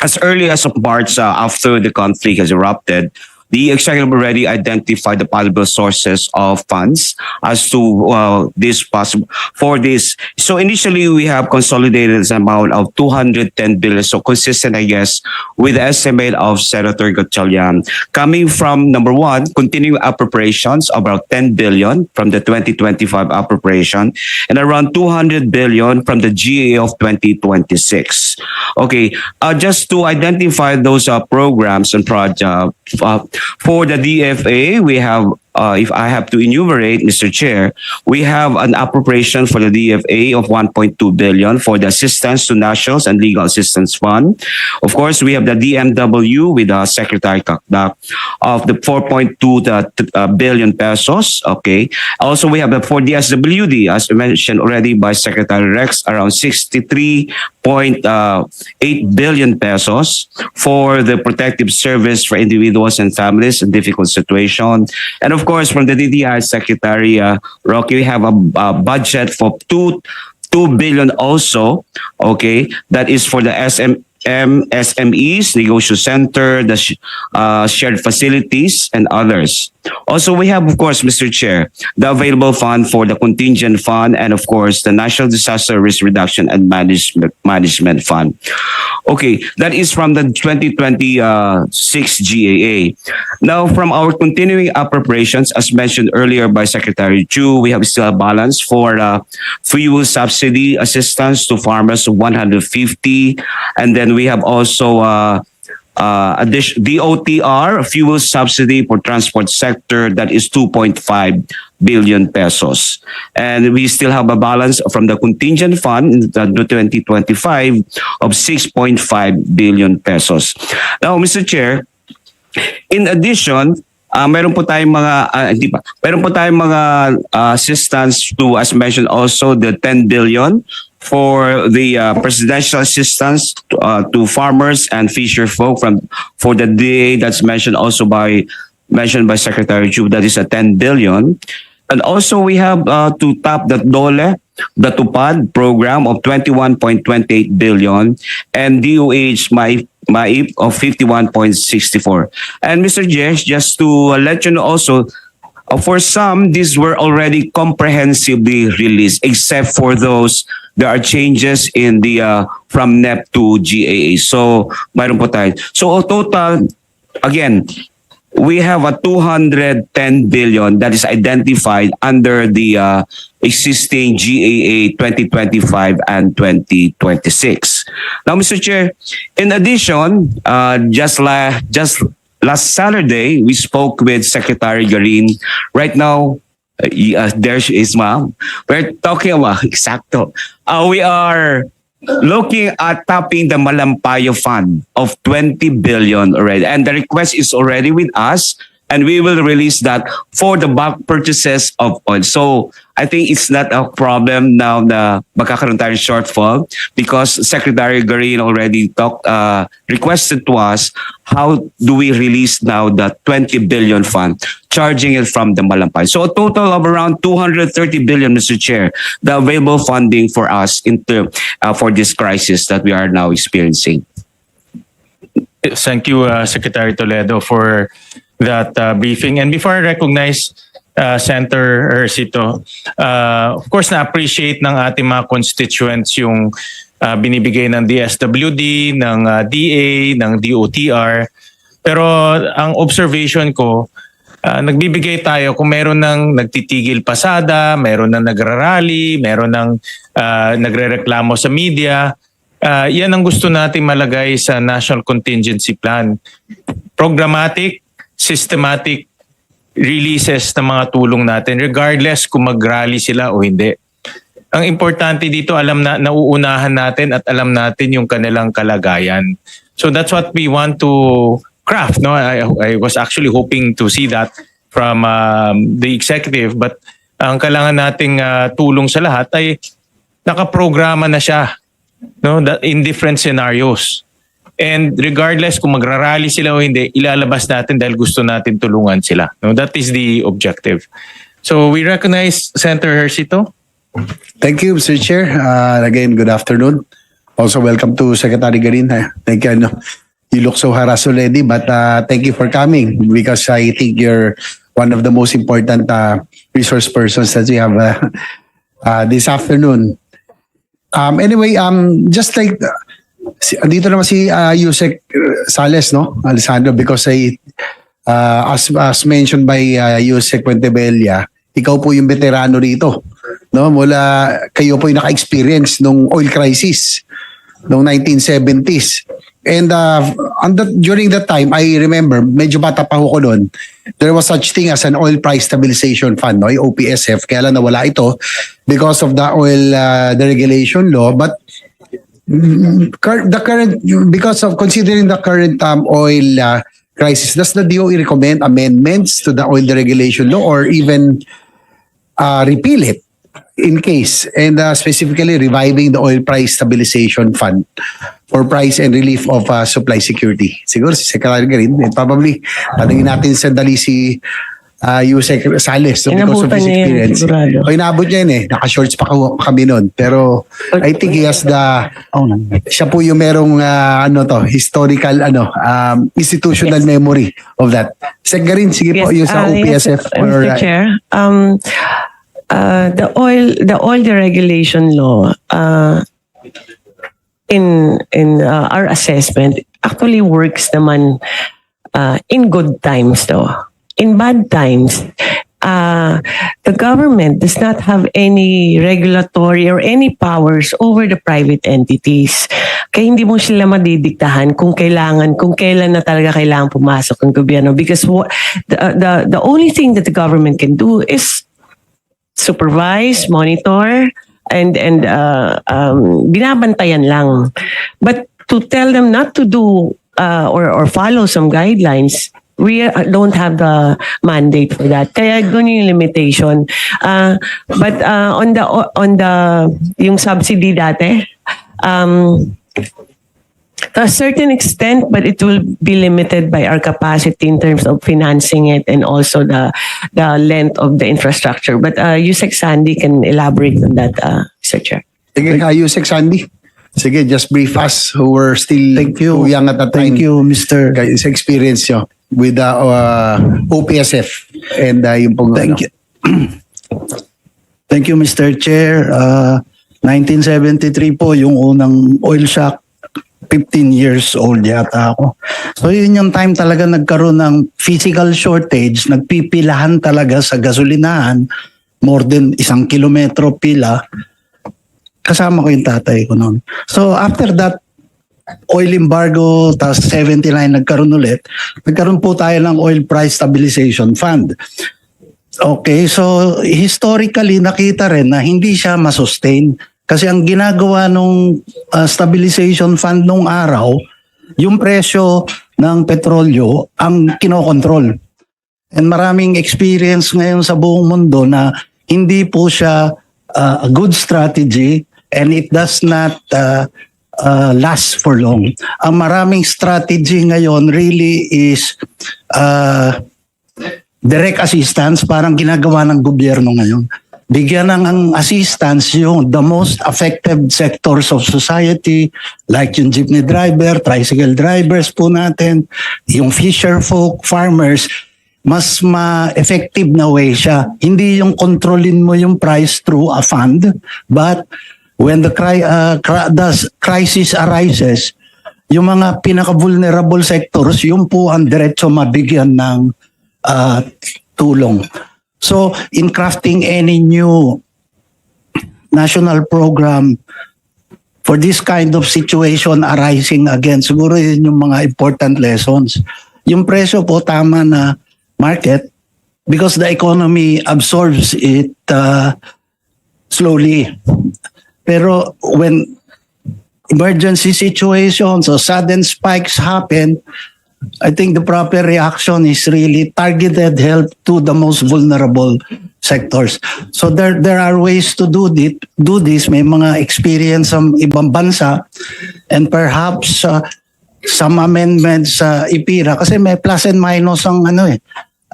as early as of March, after the conflict has erupted, the executive already identified the possible sources of funds as to this possible for this. So initially, we have consolidated this amount of 210 billion. So consistent, I guess, with the estimate of Senator Gatchalian. Coming from number one, continuing appropriations of about 10 billion from the 2025 appropriation and around 200 billion from the GA of 2026. Okay, just to identify those programs and projects. For the DFA, we have, if I have to enumerate, Mr. Chair, we have an appropriation for the DFA of 1.2 billion for the assistance to nationals and legal assistance fund. Of course, we have the DMW with Secretary Kakdak of the 4.2 billion pesos. Okay. Also, we have for the SWD, as mentioned already by Secretary Rex, around 63.8 billion pesos for the protective service for individuals and families in difficult situation. And of course, from the DTI Secretary Rocky, we have a budget for 2 billion also. Okay, that is for the MSMEs, Negotiation Center, the shared facilities, and others. Also, we have, of course, Mr. Chair, the available fund for the contingent fund and, of course, the National Disaster Risk Reduction and Management Fund. Okay, that is from the 2026 GAA. Now, from our continuing appropriations, as mentioned earlier by Secretary Chu, we have still a balance for fuel subsidy assistance to farmers of 150, and then we have also DOTR fuel subsidy for transport sector that is 2.5 billion pesos, and we still have a balance from the contingent fund in the 2025 of 6.5 billion pesos. Now, Mr. Chair, in addition, meron po tayong mga assistance to, as mentioned, also the 10 billion for the presidential assistance to farmers and fisher folk for the DA that's mentioned by Secretary Chu, that is a 10 billion. And also we have to tap the DOLE, the TUPAD program of 21.28 billion, and DOH MAIP of 51.64. And Mr. Jesh, just to let you know also, for some, these were already comprehensively released, except for those, there are changes in the from NEP to GAA. So, mayroon po tayo. So, total, again, we have a 210 billion that is identified under the existing GAA 2025 and 2026. Now, Mr. Chair, in addition, just last Saturday, we spoke with Secretary Garin. Right now, there she is, ma'am. We're talking about, exacto. We are looking at tapping the Malampayo Fund of 20 billion already. And the request is already with us, and we will release that for the bulk purchases of oil. So I think it's not a problem now na magkakaroon tayong shortfall, because Secretary Garin already requested to us, how do we release now the 20 billion fund, charging it from the Malampayo. So a total of around 230 billion, Mr. Chair, the available funding for us for this crisis that we are now experiencing. Thank you, Secretary Toledo, for that briefing. And before I recognize Senator Ercito, of course, na-appreciate ng ating mga constituents yung binibigay ng DSWD, ng DA, ng DOTR. Pero ang observation ko, nagbibigay tayo kung meron ng nagtitigil pasada, meron ng nagrarally, meron ng nagrereklamo sa media. Yan ang gusto natin malagay sa National Contingency Plan. Programmatic, systematic releases ng mga tulong natin regardless kung mag-rally sila o hindi. Ang importante dito, nauunahan natin at alam natin yung kanilang kalagayan. So that's what we want to craft. No, I was actually hoping to see that from the executive, but ang kailangan nating tulong sa lahat ay nakaprograma na siya, no, in different scenarios. And regardless kung magrarally sila o hindi, ilalabas natin dahil gusto natin tulungan sila. No, that is the objective. So we recognize Senator Ercito. Thank you, Mr. Chair. Again, good afternoon. Also, welcome to Secretary Garin. Thank you. You look so harassed already, but thank you for coming, because I think you're one of the most important resource persons that we have this afternoon. Anyway, just like dito naman si Yusek Sales, no, Alessandro, because as mentioned by Yusek Puentebella, ikaw po yung veterano rito, no? Kayo po yung naka-experience nung oil crisis noong 1970s. And during that time, I remember, medyo bata pa ako noon, there was such thing as an oil price stabilization fund, no? Yung OPSF. Kaya lang nawala ito because of the oil deregulation law. But because of considering the current oil crisis, does the DOE recommend amendments to the oil deregulation law or even repeal it in case, and specifically reviving the oil price stabilization fund for price and relief of supply security? Siguro si Secretary Garin, probably tatingin natin sandali si Yusek Sales, so because of Inabutan his niya yan, experience. sigurado. O, inabot niya yun eh. Naka-shorts pa kami nun. Pero I think he has siya po yung merong historical institutional memory of that. Sec Garin, sige po, yung sa OPSF. Mr. Chair, the oil deregulation law, in our assessment, actually works naman in good times though. In bad times, the government does not have any regulatory or any powers over the private entities. Kaya hindi mo sila madidiktahan kung kailan na talaga kailangan pumasok ang gobyerno, because the only thing that the government can do is supervise, monitor, and binabantayan lang. But to tell them not to do or follow some guidelines, we don't have the mandate for that. Kaya ganun yung limitation. But on the yung subsidy dati, to a certain extent, but it will be limited by our capacity in terms of financing it and also the length of the infrastructure. But Yusek Sandy can elaborate on that, Mr. Chair. Sige, Yusek Sandy. Sige, just brief us who were still too young at that time. Thank you, Mr. Sa experience nyo with the OPSF and yung pong... Thank you. Thank you, Mr. Chair. 1973 po yung unang oil shock. 15 years old yata ako. So yun yung time talaga nagkaroon ng physical shortage. Nagpipilahan talaga sa gasolinahan. More than 1 kilometro pila. Kasama ko yung tatay ko noon. So after that, oil embargo, tapos 79 nagkaroon ulit. Nagkaroon po tayo ng Oil Price Stabilization Fund. Okay, so historically nakita rin na hindi siya masustain. Kasi ang ginagawa nung stabilization fund nung araw, yung presyo ng petrolyo ang kinokontrol. And maraming experience ngayon sa buong mundo na hindi po siya a good strategy and it does not last for long. Ang maraming strategy ngayon really is direct assistance, parang ginagawa ng gobyerno ngayon. Bigyan ng assistance yung the most affected sectors of society, like yung jeepney driver, tricycle drivers po natin, yung fisher folk, farmers, mas ma-effective na way siya. Hindi yung kontrolin mo yung price through a fund, but when the crisis arises, yung mga pinaka-vulnerable sectors, yung po ang diretso mabigyan ng tulong. So, in crafting any new national program for this kind of situation arising again, siguro yun yung mga important lessons. Yung presyo po tama na market because the economy absorbs it slowly. Pero when emergency situations or sudden spikes happen, I think the proper reaction is really targeted help to the most vulnerable sectors. So there are ways to do this. May mga experience sa ibang bansa and perhaps some amendments sa IPIRA kasi may plus and minus ang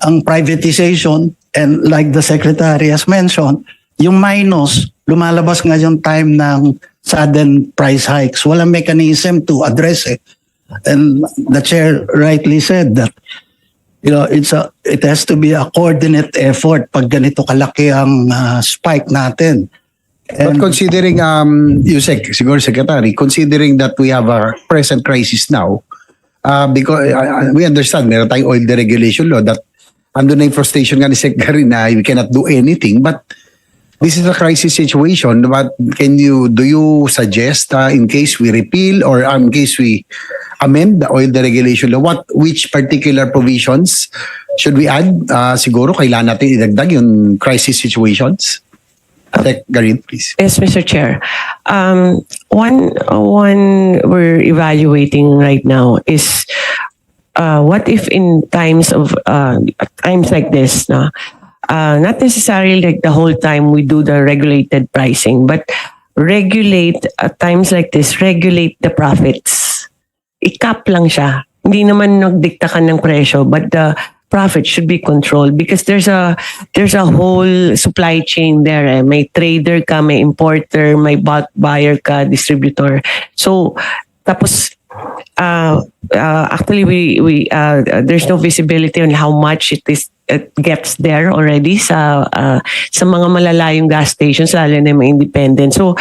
ang privatization, and like the Secretary has mentioned, yung minus lumalabas ngayon time ng sudden price hikes. Walang mechanism to address it. And the chair rightly said that it has to be a coordinate effort pag ganito kalaki ang spike natin. But considering, Yusek, siguro Secretary, considering that we have a present crisis now, because we understand meron tayong oil deregulation law that andun na yung frustration nga ni Secretary na we cannot do anything, but this is a crisis situation. But do you suggest in case we repeal or in case we amend the oil deregulation law, which particular provisions should we add? Siguro kailangan natin idagdag yung crisis situations. Garin, please. Yes, Mr. Chair. One we're evaluating right now is what if in times like this, no? Not necessarily like the whole time we do the regulated pricing, but regulate at times like this, regulate the profits. I-cap lang siya. Hindi naman nagdikta ka ng presyo, but the profit should be controlled because there's a whole supply chain there. May trader ka, may importer, may buyer ka, distributor. So tapos actually we there's no visibility on how much it gets there already sa mga malalayong gas stations, lalo na yung mga independent. So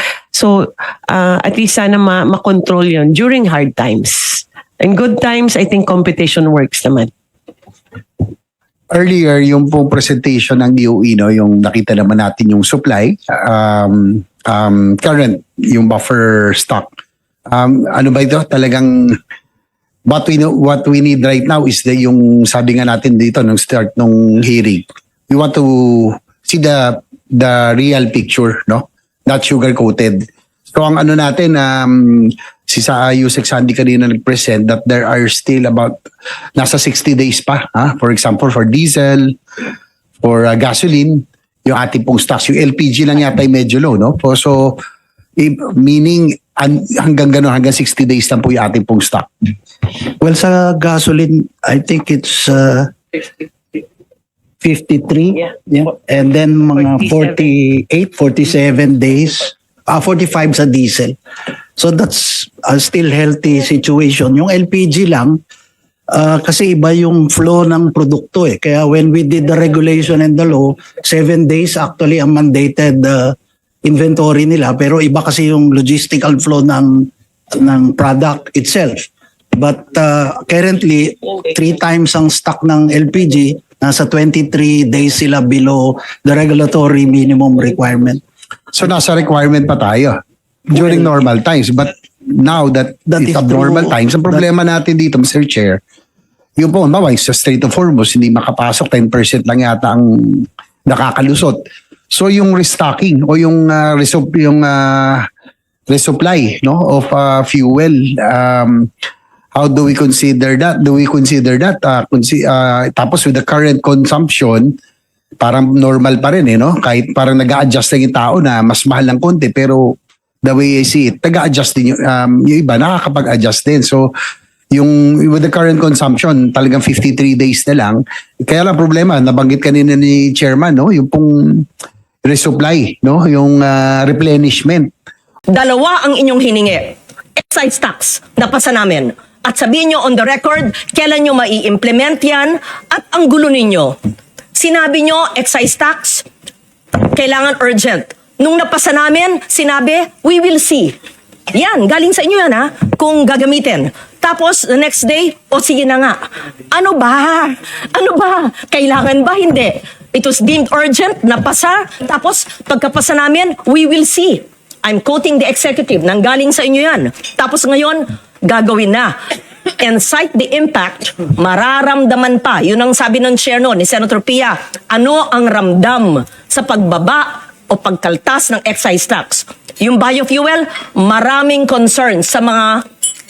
at least sana ma-control yun during hard times. In good times, I think competition works naman. Earlier, yung pong presentation ng DOE, no, yung nakita naman natin yung supply, current, yung buffer stock. Ano ba ito? Talagang what we need right now is yung sabi nga natin dito nung start nung hearing. We want to see the real picture, no? Not sugar coated. So ang ano natin, si sa Yusek Sandy kanina nag-present that there are still about nasa 60 days pa. For example, for diesel, for gasoline, yung ating pong stocks. Yung LPG lang yata ay medyo low, no? So, meaning hanggang 60 days lang po yung ating pong stock. Well, sa gasoline, I think it's 53. Yeah. And then mga 48, 47 days. 45 sa diesel. So that's a still healthy situation. Yung LPG lang, kasi iba yung flow ng produkto eh. Kaya when we did the regulation and the law, 7 days actually ang mandated inventory nila. Pero iba kasi yung logistical flow ng product itself. But currently, 3 times ang stock ng LPG, nasa 23 days sila below the regulatory minimum requirement. So nasa requirement pa tayo during normal times. But now that it's abnormal times, ang problema natin dito, Mr. Chair, yung po, sa Strait of Hormuz, hindi makapasok, 10% lang yata ang nakakalusot. So yung restocking o yung resupply, no, of fuel, how do we consider that? Tapos with the current consumption, parang normal pa rin no? Kahit parang nag-a-adjust lang yung tao na mas mahal ng konti, pero the way I see it, nag-a-adjust din yung iba, nakakapag-adjust din. So, with the current consumption, talagang 53 days na lang. Kaya lang problema, nabanggit kanina ni Chairman, no? Yung pong resupply, no? Yung replenishment. Dalawa ang inyong hiningi. Excise tax, napasa namin. At sabihin nyo on the record, kailan nyo mai-implement yan at ang gulo ninyo. Sinabi nyo, excise tax, kailangan urgent. Nung napasa namin, sinabi, we will see. Yan, galing sa inyo yan kung gagamitin. Tapos, the next day, sige na nga. Ano ba? Kailangan ba? Hindi. It was deemed urgent, napasa. Tapos, pagkapasa namin, we will see. I'm quoting the executive, nanggaling sa inyo yan. Tapos ngayon, gagawin na. And cite the impact, mararamdaman pa. Yun ang sabi ng chair ni Senator Pia. Ano ang ramdam sa pagbaba o pagkaltas ng excise tax? Yung biofuel, maraming concern sa mga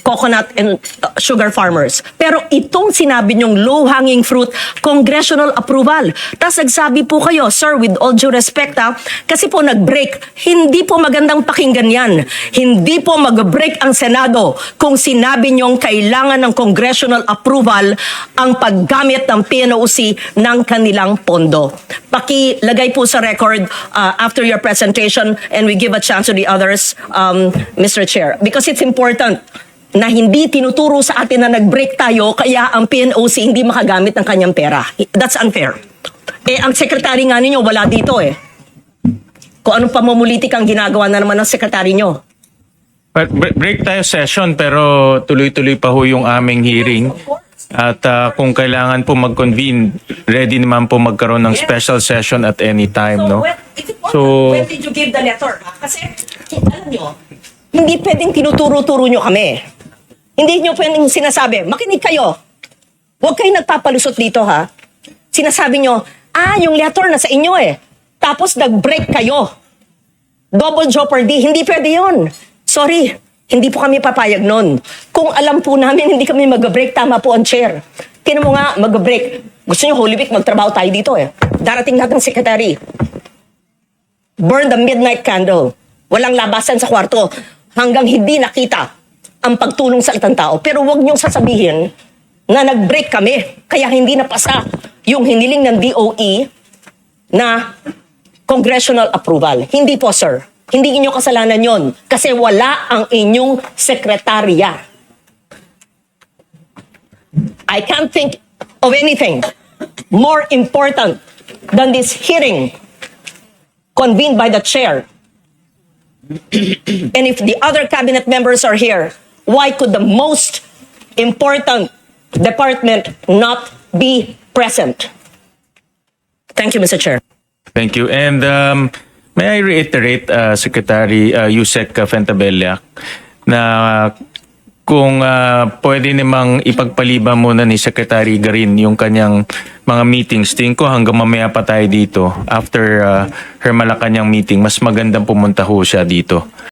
coconut and sugar farmers. Pero itong sinabi niyong low-hanging fruit, congressional approval. Tapos nagsabi po kayo, sir, with all due respect kasi po nag-break. Hindi po magandang pakinggan yan. Hindi po mag-break ang Senado kung sinabi niyong kailangan ng congressional approval ang paggamit ng PNOC ng kanilang pondo. Pakilagay po sa record after your presentation and we give a chance to the others, Mr. Chair. Because it's important na hindi tinuturo sa atin na nag-break tayo kaya ang PNOC hindi makagamit ng kanyang pera. That's unfair. Ang sekretary nga ninyo wala dito Kung anong pamumulitik ang ginagawa na naman ng sekretary nyo. Break tayo session pero tuloy-tuloy pa ho yung aming hearing. At kung kailangan po mag-convene, ready naman po magkaroon ng special session at any time, no? So, when did you give the letter? Kasi, alam nyo, hindi pwedeng tinuturo-turo nyo kami. Hindi nyo pwedeng sinasabi, makinig kayo. Huwag kayo nagpapalusot dito, Sinasabi nyo, yung letter na sa inyo Tapos nag-break kayo. Double jeopardy. Hindi pwede yun. Sorry, hindi po kami papayag nun. Kung alam po namin hindi kami mag-break, tama po ang chair. Tinan mo nga, mag-break. Gusto nyo Holy Week, magtrabaho tayo dito Darating lahat ng secretary. Burn the midnight candle. Walang labasan sa kwarto hanggang hindi nakita ang pagtulong sa itang tao. Pero huwag niyong sasabihin na nag-break kami kaya hindi napasa yung hiniling ng DOE na congressional approval. Hindi po, sir. Hindi inyong kasalanan yon kasi wala ang inyong sekretarya. I can't think of anything more important than this hearing convened by the chair. And if the other cabinet members are here, why could the most important department not be present? Thank you, Mr. Chair. Thank you. And may I reiterate, Secretary Yusek Fentabella, na kung pwede namang ipagpaliban muna ni Secretary Garin yung kanyang mga meetings. Tingin ko hanggang mamaya pa tayo dito. After her Malacanang meeting, mas magandang pumunta ho siya dito.